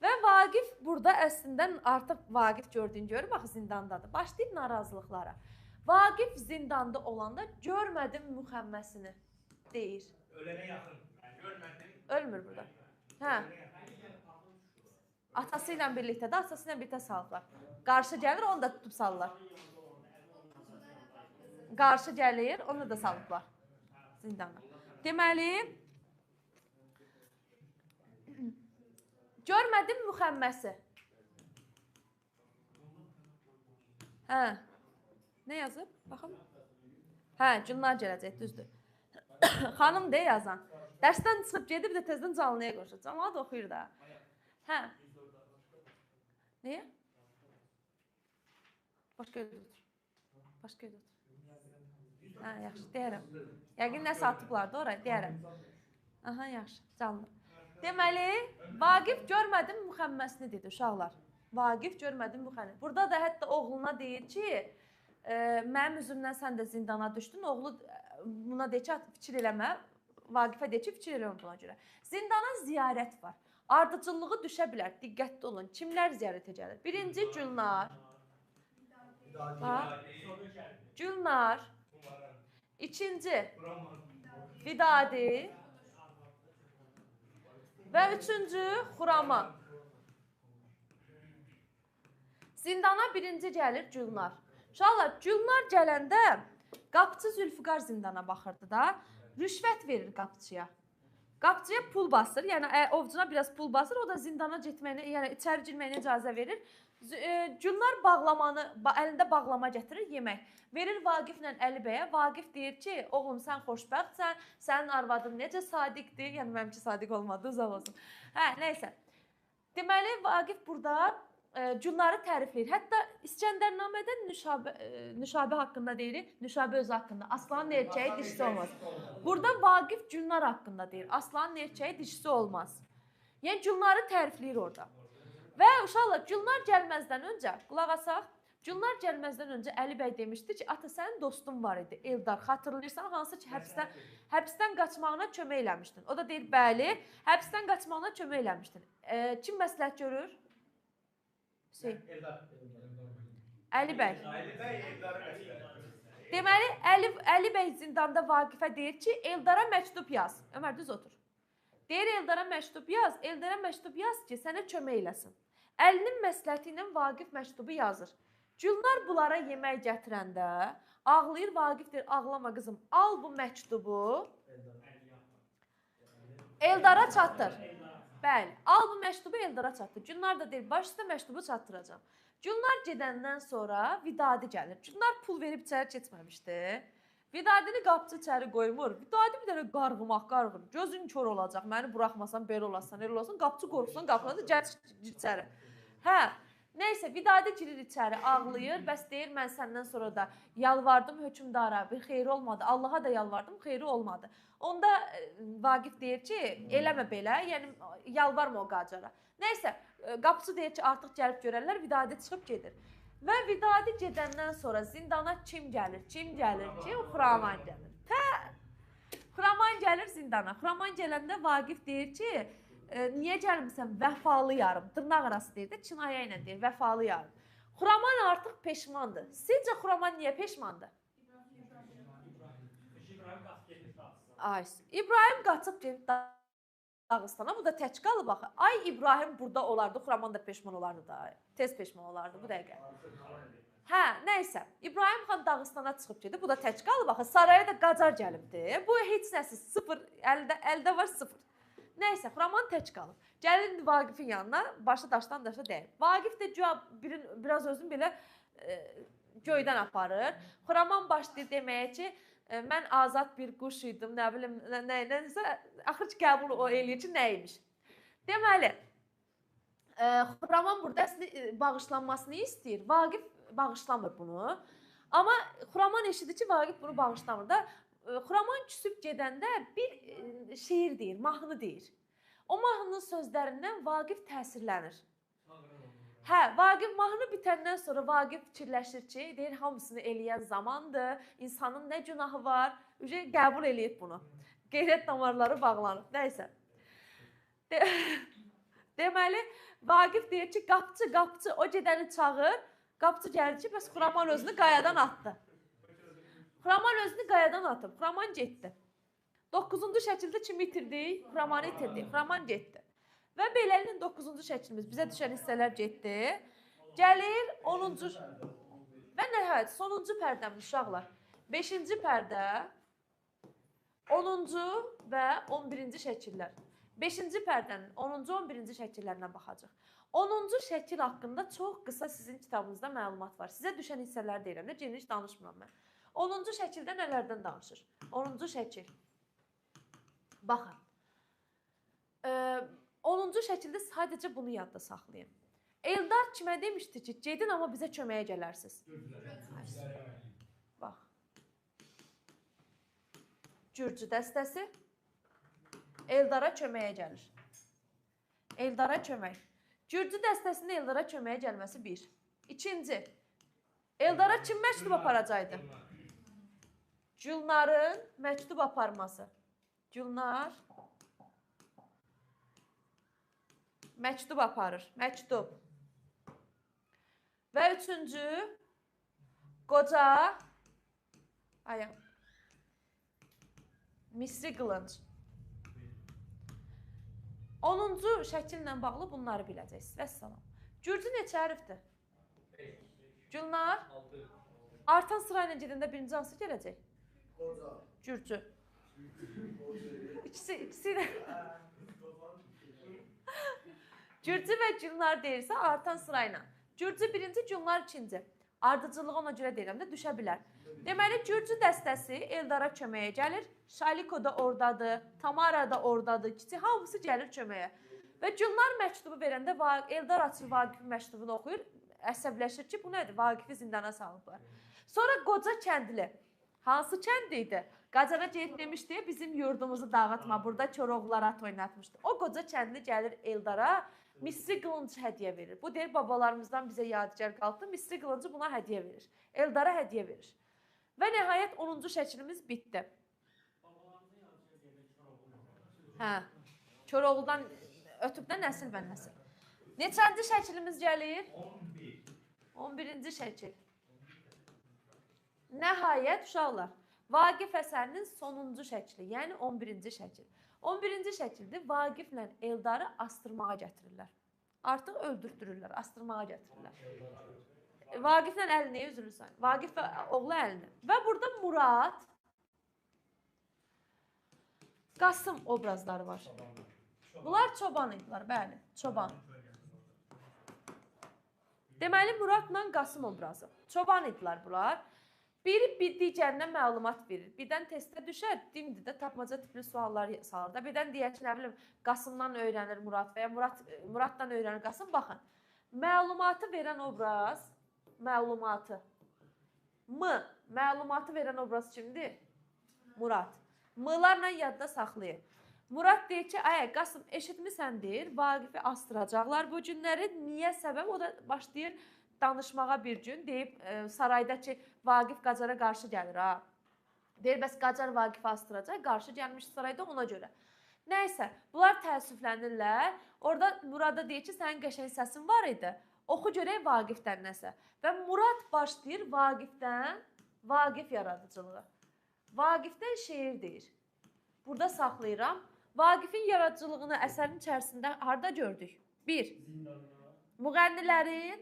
Və Vaqif burada əslində artıq Vaqif gördüyünü görür, bax zindandadır. Başlayıb narazılıqlara. Vaqif zindanda olanda görmədim müxəmməsini deyir. Ölənə yaxın. Yəni görmədim. Ölmür burada. Hə. Atası ilə birlikdə də, atası ilə birlikdə salıblar. Qarşı gəlir, onu da tutub salırlar. Qarşı gəlir, onu da salıblar zindana. Deməli, görmədim müxəmməsi. Hə. Nə yazıb? Baxın. Hə, Gülnar gələcək, düzdür. Xanım deyə yazan. Dərsdən çıxıb gedib də tezdən canlıya qoşur. Cəmaət oxuyur da. Hə. Niyə? Başqa yerdə otur. Başqa yerdə otur. Hə, yaxşı, deyərəm. Yəqin nəsə atıblar da oraya, deyərəm. Aha, yaxşı, canlı. Deməli, Vaqif görmədim müxəmməsini dedi uşaqlar. Vaqif görmədim müxəmməsini. Burada da hətta oğluna deyir ki, mənim üzümdən sən də zindana düşdün. Oğlu buna deyir ki, fikir eləmə. Vaqifə deyir ki, fikir eləmə buna görə. Zindana ziyarət var. Ardıcıllığı düşə bilər. Diqqətli olun. Kimlər ziyarətə gəlir? Birinci Gülnar. Gülnar. İkinci Vidadi. Və üçüncü Xurama. Zindana birinci gəlir Gülnar. Uşaqlar, Gülnar gələndə qapıçı Zülfüqar zindana baxırdı da, rüşvət verir qapıçıya. Qapıçıya pul basır, yəni ovcuna biraz pul basır, o da zindana getməyinə, yəni içəri girməyinə icazə verir. Gülnar bağlamanı, əlində bağlama gətirir, yemək. Verir Vaqiflə Əli bəyə. Vaqif deyir ki, oğlum sən xoşbəxtsən, sənin arvadın necə sadiqdir, yəni mənimki sadiq olmadı, uzaq olsun. Hə, nəysə. Deməli, Vaqif burada Gülnarı tərifləyir. Hətta İskəndərnamədə Nüşabə haqqında deyirik, Nüşabə özü haqqında. Aslanın erkəyi dişisi olmaz. Burada Vaqif Gülnar haqqında deyir, aslanın erkəyi dişisi olmaz. Yəni Gülnarı tərifləyir orada. Və uşaqlar, Gülnar gəlməzdən öncə, qulaq asaq, Gülnar gəlməzdən öncə Əli bəy demişdi ki, ata sənin dostun var idi, Eldar. Xatırlayırsan, hansı ki, həbsdən qaçmağına kömək eləmişdin. O da deyir, bəli, həbsdən qaçmağına kömək eləmişdin. Kim məsləhət görür? Hüseyn. Əli bəy. Ali bəy Eldarı məsləhət. Deməli, Əli bəy zindanda Vaqifə deyir ki, Eldara məktub yaz. Ömər, düz otur. Deyir, Eldara məktub yaz. Eldara məktub yaz ki, sənə kömək eləsin. Əlinin məsləhəti ilə Vaqif məktubu yazır. Gülnar bunlara yemək gətirəndə ağlayır, Vaqif deyir, ağlama qızım, al bu məktubu Eldara çatdır. Bəli, al bu məktubu Eldara çatdır. Gülnar da deyir, başda məktubu çatdıracam. Gülnar gedəndən sonra Vidadi gəlir. Gülnar pul verib içəri keçməmişdi. Vidadini qapçı içəri qoymur. Vidadi bir dənə qarğımaq. Gözün kör olacaq, məni buraxmasan belə olasan, elə olasan. Qapçı qorxusan, qapına da gəl içəri. Hə, nəysə, Vidadi girir içəri, ağlayır. Bəs deyir, mən səndən sonra da yalvardım hökmdara, bir xeyri olmadı. Allaha da yalvardım, xeyri olmadı. Onda Vaqif deyir ki, eləmə belə, yəni yalvarma o qacara. Nəysə, qapıçı deyir ki, artıq gəlib görərlər, Vidadi çıxıb gedir. Və Vidadi gedəndən sonra zindana kim gəlir? Kim gəlir ki, Xuraman gəlir. Xuraman gəlir zindana. Xuraman gələndə Vaqif deyir ki, niyə gəlmirsən? Vəfalı yarım. Dırnaq arası deyir də, kinaya ilə deyir, vəfalı yarım. Xuraman artıq peşmandır. Sizcə Xuraman niyə peşmandır? İbrahim qaçıb gedib Dağıstana, bu da tək qalıb axı. Ay İbrahim burada olardı, Xuraman da peşman olardı da. Tez peşman olardı bu dəqiqə. Hə, nəysə. İbrahim xan Dağıstana çıxıb gedir, bu da tək qalıb axı. Saraya da Qacar gəlibdi. Bu heç nəsi, sıfır, əldə var sıfır. Nəysə, Xuraman tək qalıb. Gəlir Vaqifin yanına, başı daşdan daşa dəyir. Vaqif də biraz özünü belə göydən aparır. Xuraman başlayır deməyə ki, mən azad bir quş idim, nə bilim, nəyinsə, axır ki, qəbul o eləyir ki, nəymiş. Deməli, Xuraman burada bağışlanmasını istəyir. Vaqif bağışlamır bunu. Amma Xuraman eşidir ki, Vaqif bunu bağışlamır da. Xuraman küsüb gedəndə bir şeir deyir, mahnı deyir. O mahnının sözlərindən Vaqif təsirlənir. Hə, Vaqif mahnı bitəndən sonra Vaqif fikirləşir ki, deyir, hamısını eləyən zamandır, insanın nə günahı var, qəbul eləyib bunu. Qeyrət damarları bağlanıb, nəysə. Deməli, Vaqif deyir ki, qapçı, o gedəni çağır, qapçı gəlir ki, bəs Xuraman özünü qayadan atdı. Xuraman özünü qayadan atıb, Xuraman getdi. 9-cu şəkildə kimi itirdik? Xuramanı itirdik, Xuraman getdi. Və beləliklə 9-cu şəklimiz bizə düşən hissələr getdi. Gəlir 10-cu və nəhayət sonuncu pərdəmiz uşaqlar. 5-ci pərdə, 10-cu və 11-ci şəkillər. 5-ci pərdənin 10-cu, 11-ci şəkillərinə baxacaq. 10-cu şəkil haqqında çox qısa sizin kitabınızda məlumat var. Sizə düşən hissələri deyirəm də, geniş danışmıram mən. 10-cu şəkildə nələrdən danışır? 10-cu şəkil. Baxın. 10-cu şəkildə sadəcə bunu yadda saxlayın. Eldar kimə demişdi ki, gedin amma bizə köməyə gələrsiniz. Bax. Gürcü dəstəsi Eldara köməyə gəlir. Eldara kömək. Gürcü dəstəsinin Eldara köməyə gəlməsi 1. İkinci, Eldara kim məktub aparacaqdı? Gülnarın məktub aparması. Gülnar məktub aparır. Məktub. Və üçüncü, qoca Misri qılınc. 10-cu şəkillə bağlı bunları biləcəksiniz. Vəssalam. Gürcü neçə hərfdir? Gülnar? Artan sırayla gedəndə birinci hansı gələcək? Gürcü. İkisi də. Gürcü və Gülnar deyirsə, artan sırayla. Gürcü birinci, Gülnar ikinci. Ardıcılığı ona görə deyirəm də, düşə bilər. Deməli, Gürcü dəstəsi Eldara köməyə gəlir. Şaliko da oradadır, Tamara da oradadır. Kiçik hamısı gəlir köməyə. Və Gülnar məktubu verəndə Eldar açır Vaqifin məktubunu oxuyur. Əsəbləşir ki, bu nədir? Vaqifi zindana salıblar. Sonra qoca kəndli. Hansı kənd idi? Qacara gedib demişdi, bizim yurdumuzu dağıtma, burada Koroğlular at oynatmışdı. O qoca kəndli gəlir Eldara misri qılınc hədiyyə verir. Bu deyir babalarımızdan bizə yadigar qaldı. Misri qılıncı buna hədiyyə verir. Eldara hədiyyə verir. Və nəhayət 10-cu şəklimiz bitdi. Hə. Koroğludan ötüb də nəsil bə nəsil. Neçənci şəklimiz gəlir? 11-ci şəkil. Nəhayət uşaqlar, Vaqif əsərinin sonuncu şəkli, yəni 11-ci şəkil. 11-ci şəkildə Vaqiflə Eldarı astırmağa gətirirlər. Artıq öldürdürürlər, astırmağa gətirirlər. Vaqiflə Əlinəyə üzülürsən. Vaqif və oğlu Əlinə. Və burada Murad, Qasım obrazları var. Bunlar çoban idilər, bəli, çoban. Deməli, Muradla Qasım obrazı. Çoban idilər bunlar. Biri bir digərindən məlumat verir. Birdən testə düşər, dimdir də tapmaca tipli suallar salır da. Birdən deyək ki, nə bilim, Qasımdan öyrənir Murad və ya Muraddan öyrənir Qasım. Baxın, məlumatı verən obraz, məlumatı verən obraz kimdir? Murad. M-larla yadda saxlayın. Murad deyir ki, Qasım, eşitmisən deyir, Vaqifi astıracaqlar bu günləri. Niyə səbəb? O da başlayır danışmağa bir gün. Deyib, sarayda ki, Vaqif Qacara qarşı gəlir. Deyir, bəs Qacar Vaqifi astıracaq, qarşı gəlmiş sarayda ona görə. Nəysə, bunlar təəssüflənirlər. Orada Murada deyir ki, sənin qəşəng səsin var idi. Oxu görək Vaqifdən nəsə. Və Murad başlayır Vaqifdən, Vaqif yaradıcılığı. Vaqifdən şeir deyir. Burada saxlayıram. Vaqifin yaradıcılığını əsərin içərisində harda gördük? 1. Müğənnilərin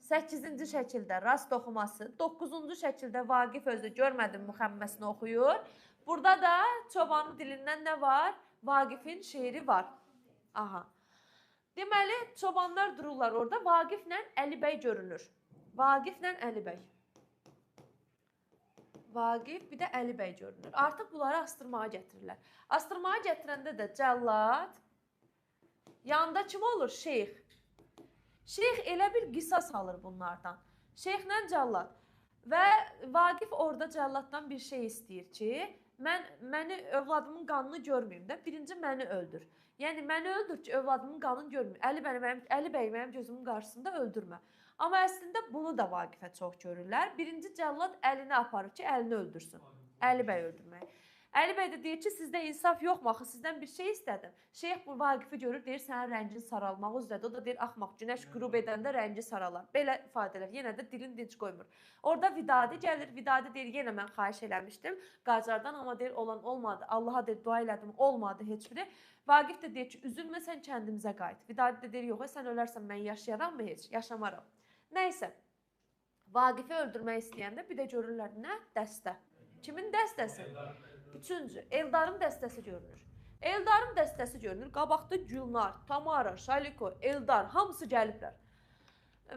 8-ci şəkildə rast oxuması, 9-cu şəkildə Vaqif özü görmədim müxəmməsini oxuyur. Burada da çobanın dilindən nə var? Vaqifin şeiri var. Aha. Deməli, çobanlar dururlar orada. Vaqiflə Əli bəy görünür. Vaqiflə Əli bəy. Vaqif, bir də Əli bəy görünür. Artıq bunları astırmağa gətirirlər. Astırmağa gətirəndə də cəllad, yanında kim olur? Şeyx. Şeyx elə bir qisas alır bunlardan. Şeyxlə cəllad. Və Vaqif orada cəlladdan bir şey istəyir ki, məni övladımın qanını görməyim də, birinci məni öldür. Yəni, məni öldür ki, övladımın qanını görməyim. Əli bəy mənim gözümün qarşısında öldürmə. Amma əslində bunu da Vaqifə çox görürlər. Birinci cəllad Əlini aparır ki, Əlini öldürsün. Əli bəy öldürmək. Əli bəy də deyir ki, sizdə insaf yoxmu? Axı, sizdən bir şey istədim. Şeyx bu Vaqifi görür, deyir, sənin rəngin saralmaq üzrədir. O da deyir, axmaq, günəş qürub edəndə rəngi saralar. Belə ifadələr, yenə də dilin dinc qoymur. Orada Vidadi gəlir, Vidadi deyir, yenə mən xahiş eləmişdim Qacardan, amma deyir, olan olmadı. Allaha deyir, dua elədim, olmadı heç biri. Vaqif də deyir ki, üzülmə, sən kəndimizə qayıt. Vidadi də deyir, yox, sən ölərsən, mən yaşayaram mı heç? Yaşamaram. Nəysə, Vaqifi öldürmək istəyəndə bir də görürlər, nə? Dəstə. Kimin dəstəsi? Üçüncü, Eldarın dəstəsi görünür. Eldarın dəstəsi görünür. Qabaqda Gülnar, Tamara, Şaliko, Eldar, hamısı gəliblər.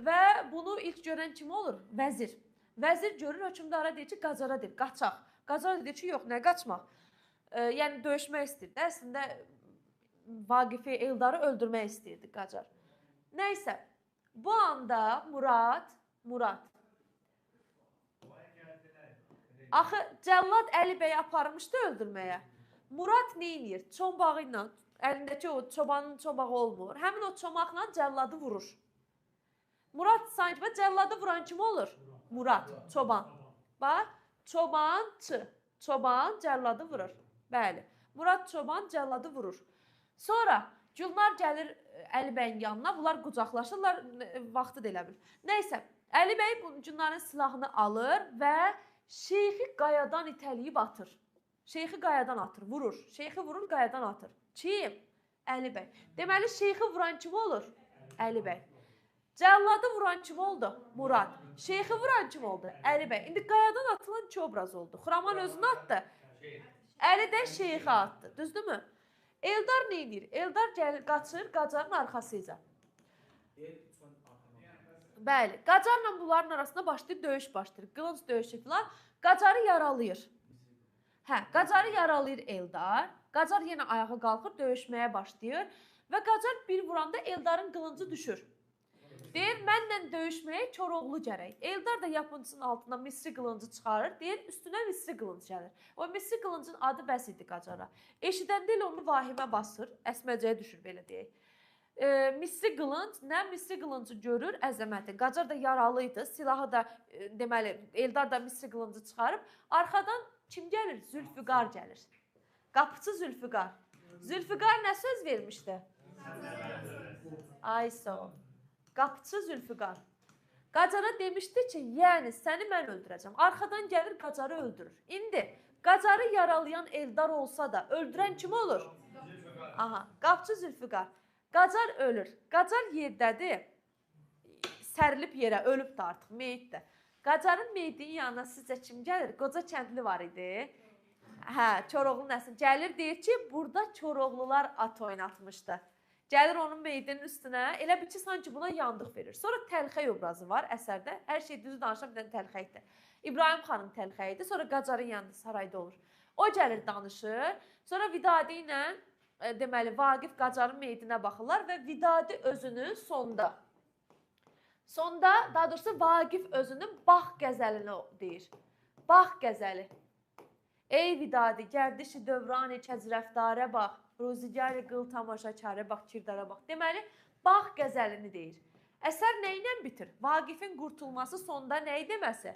Və bunu ilk görən kim olur? Vəzir. Vəzir görür, hökmdara deyir ki, Qacara deyir, qaçaq. Qacara deyir ki, yox, nə qaçmaq? Yəni, döyüşmək istəyirdi. Əslində, Vaqifi, Eldarı öldürmək istəyirdi Qacar. Nəysə, bu anda Murad. Axı, cəllad Əli bəyi aparmışdı öldürməyə. Murad neynir? Çombağı ilə, əlindəki o çobanın çobağı olmur. Həmin o çomaqla cəlladı vurur. Murad sanki, cəlladı vuran kim olur? Murad, çoban. Bax, çobançı. Çoban cəlladı vurur. Bəli, Murad çoban cəlladı vurur. Sonra Gülnar gəlir Əli bəyin yanına, bunlar qucaqlaşırlar, vaxtı da elə bil. Nəysə, Əli bəy Gülnarın silahını alır və Şeyxi qayadan itəliyib atır. Şeyxi qayadan atır, vurur. Şeyxi vurur, qayadan atır. Kim? Əli bəy. Deməli, şeyxi vuran kim olur? Əli bəy. Cəlladı vuran kim oldu? Murad. Şeyxi vuran kim oldu? Əli bəy. İndi qayadan atılan iki obraz oldu. Xuraman özünü atdı. Əli də şeyxi atdı. Düzdürmü? Eldar neynir? Eldar gəlir, qaçır Qacarın arxasıca. Bəli, Qacarla bunların arasında başlayır, döyüş başlayır. Qılınc döyüşü filan. Qacarı yaralayır. Qacarı yaralayır Eldar. Qacar yenə ayağa qalxır, döyüşməyə başlayır. Və Qacar bir vuranda Eldarın qılıncı düşür. Deyir, mənlə döyüşməyə Koroğlu gərək. Eldar da yapıncısının altından misri qılıncı çıxarır. Deyir, üstünə misri qılınc gəlir. O misri qılıncın adı bəs idi Qacara. Eşidəndə elə onu vahimə basır, əsməcəyə düşür, belə deyək. Misri qılınc, nə misri qılıncı görür, əzəməti. Qacar da yaralı idi, silahı da deməli Eldar da misri qılıncı çıxarıb, arxadan kim gəlir? Zülfüqar gəlir. Qapıçı Zülfüqar. Zülfüqar nə söz vermişdi? Ay sağ ol. Qapıçı Zülfüqar. Qacara demişdi ki, yəni səni mən öldürəcəm. Arxadan gəlir Qacarı öldürür. İndi Qacarı yaralayan Eldar olsa da öldürən kim olur? Aha, qapıçı Zülfüqar. Qacar ölür. Qacar yerdədir. Sərilib yerə, ölüb də artıq, meyitdir. Qacarın meyidinin yanına sizcə kim gəlir? Qoca kəndli var idi. Hə, Koroğlu nəsil. Gəlir deyir ki, burada Koroğlular at oynatmışdı. Gəlir onun meyidinin üstünə, elə bir ki, sanki buna yandıq verir. Sonra Təlxəy obrazı var əsərdə. Hər şey düzü danışan bir dənə Təlxəydir. İbrahim xanın Təlxəyidir. Sonra Qacarın yanında sarayda olur. O gəlir danışır. Sonra Vidadi ilə deməli Vaqif Qacarın meyidinə baxırlar və Vidadi özünü sonda, daha doğrusu Vaqif özünü bax qəzəlini deyir. Bax qəzəli. Ey Vidadi, gərdişi dövrani kəzrəftarə bax, ruzigar-ı qıl tamaşakarə bax, kirdara bax. Deməli, bax qəzəlini deyir. Əsər nə ilə bitir? Vaqifin qurtulması sonda nə deməsi?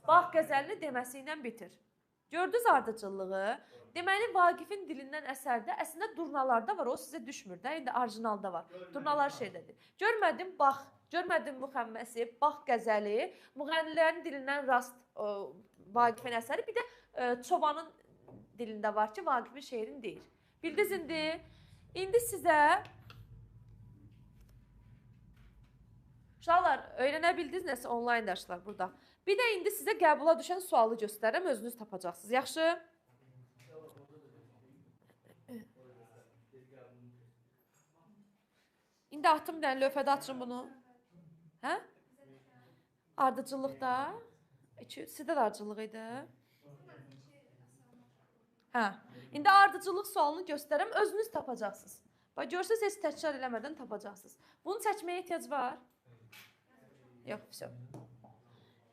Bax qəzəlini deməsi ilə bitir. Gördünüz ardıcıllığı? Deməli, Vaqifin dilindən əsərdə əslində durnalarda var, o sizə düşmür də, indi orijinalda var. Durnalar şeydədir. Görmədim, bax, görmədim müxəmməsi, bax qəzəli, müğənnilərin dilindən rast Vaqifin əsəri, bir də çobanın dilində var ki, Vaqifin şeirini deyir. Bildiniz indi? İndi sizə uşaqlar, öyrənə bildiniz nəsə onlayn dərslər burada. Bir də indi sizə qəbula düşən sualı göstərəm, özünüz tapacaqsınız. Yaxşı? İndi atım bir dənə lövhədə açın bunu. Hə? Ardıcıllıqda. Sizdə də ardıcıllıq idi. Hə. İndi ardıcıllıq sualını göstərəm, özünüz tapacaqsınız. Bax, görürsünüz, heç təkrar eləmədən tapacaqsınız. Bunu çəkməyə ehtiyac var? Yox, все.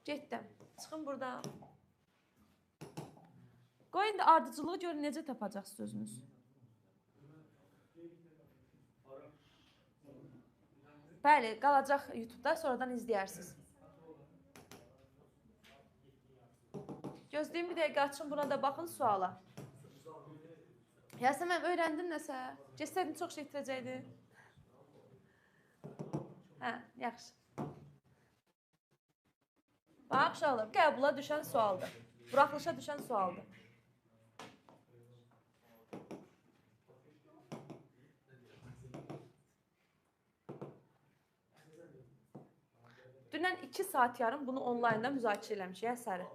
Getdim. Çıxın buradan. Qoy indi ardıcılığı görün necə tapacaqsınız özünüz. Bəli, qalacaq YouTube-da, sonradan izləyərsiniz. Gözləyin bir dəqiqə açın, buna da baxın suala. Yasəmən, öyrəndin nəsə? Geçsəydin çox şey itirəcəkdi. Hə, yaxşı. Bax, uşaqlar, qəbula düşən sualdır. Buraxılışa düşən sualdır. Dünən 2 saat yarım bunu onlaynda müzakirə eləmişik əsəri.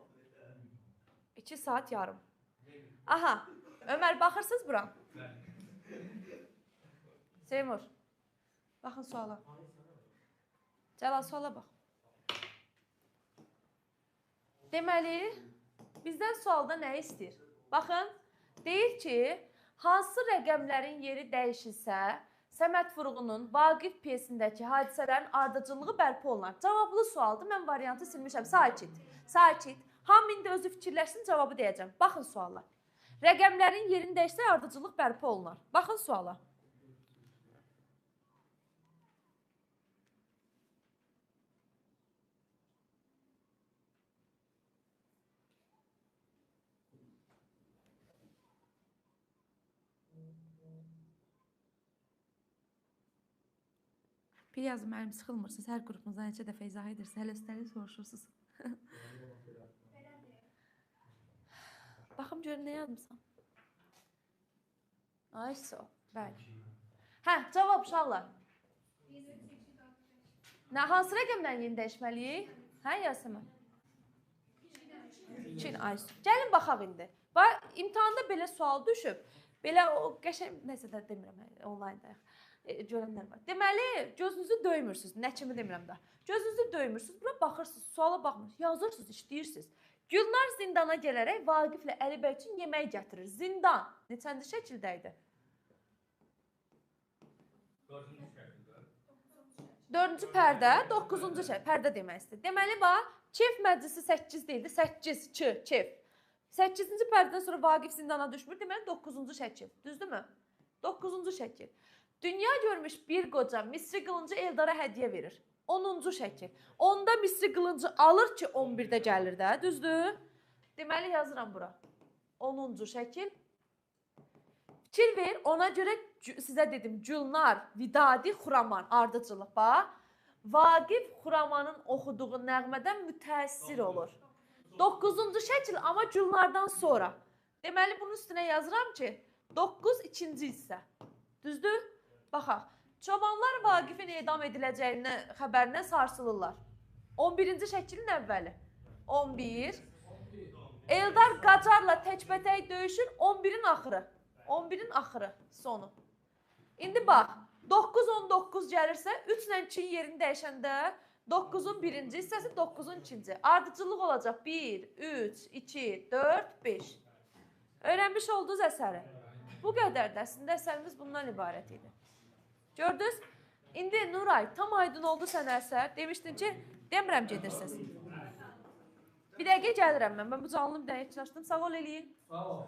2 saat yarım. Aha, Ömər, baxırsınız bura? Seymur, baxın suala. Cəlal, suala bax. Deməli, bizdən sualda nə istəyir? Baxın, deyir ki, hansı rəqəmlərin yeri dəyişilsə, Səməd Vurğunun Vaqif pyesindəki hadisələrin ardıcıllığı bərpa olunar. Cavablı sualdır, mən variantı silmişəm. Sakit, sakit. Hamı indi özü fikirləşsin, cavabı deyəcəm. Baxın suala. Rəqəmlərin yerini dəyişsə, ardıcıllıq bərpa olunar. Baxın suala. Bir yazın, mənim sıxılmırsınız, hər qrupumuzdan neçə dəfə izah edirsiniz, hələ üstəlik soruşursunuz. Baxım görün, nə yazmışsan? Ay, so, bəli. Hə, cavab uşaqlar. Hansı rəqəmlərin yeni dəyişməliyik? Hə, Yasəmən? 2, ay, so. Gəlin, baxaq indi. Bax, imtihanda belə sual düşüb, belə o qəşəng, nəsə də demirəm, onlayndayıq. Görənlər var. Deməli, gözünüzü döymürsünüz. Nə kimi demirəm də. Gözünüzü döymürsünüz, bura baxırsınız, suala baxmırsınız, yazırsınız, işləyirsiniz. Gülnar zindana gələrək Vaqiflə Əli bəy üçün yemək gətirir. Zindan. Neçənci şəkildə idi? 4-cü pərdə, 9-cu pərdə demək istəyir. Deməli, bax, kef məclisi 8 deyildi, 8, kef. 8-ci pərdədən sonra Vaqif zindana düşmür, deməli 9-cu şəkil. Düzdürmü? 9-cu şəkil. Dünya görmüş bir qoca Misri qılıncı Eldara hədiyyə verir. 10-cu şəkil. Onda Misri qılıncı alır ki 11-də gəlir də, düzdür? Deməli yazıram bura. 10-cu şəkil. Fikir ver, ona görə sizə dedim Gülnar, Vidadi, Xuraman ardıcılıq bax. Vaqif Xuramanın oxuduğu nəğmədən mütəəssir olur. 9-cu şəkil amma Gülnardan sonra. Deməli bunun üstünə yazıram ki 9 ikinci hissə. Düzdür? Baxaq. Çobanlar Vaqifin edam ediləcəyinə xəbərinə sarsılırlar. 11-ci şəklin əvvəli. 11. Eldar Qacarla təkbətək döyüşür 11-in axırı. 11-in axırı, sonu. İndi bax, 9-19 gəlirsə, 3 ilə 2-nin yerini dəyişəndə 9-un birinci hissəsi 9-un ikinci. Ardıcıllıq olacaq 1, 3, 2, 4, 5. Öyrənmiş olduğunuz əsəri. Bu qədərdir. Əslində əsərimiz bundan ibarət idi. Gördünüz? İndi Nuray, tam aydın oldu sənə əsər. Demişdin ki, demirəm gedirsiniz. Bir dəqiqə gəlirəm mən. Mən bu canlını bir dəqiqə açdım. Sağ ol eləyin. Sağ ol.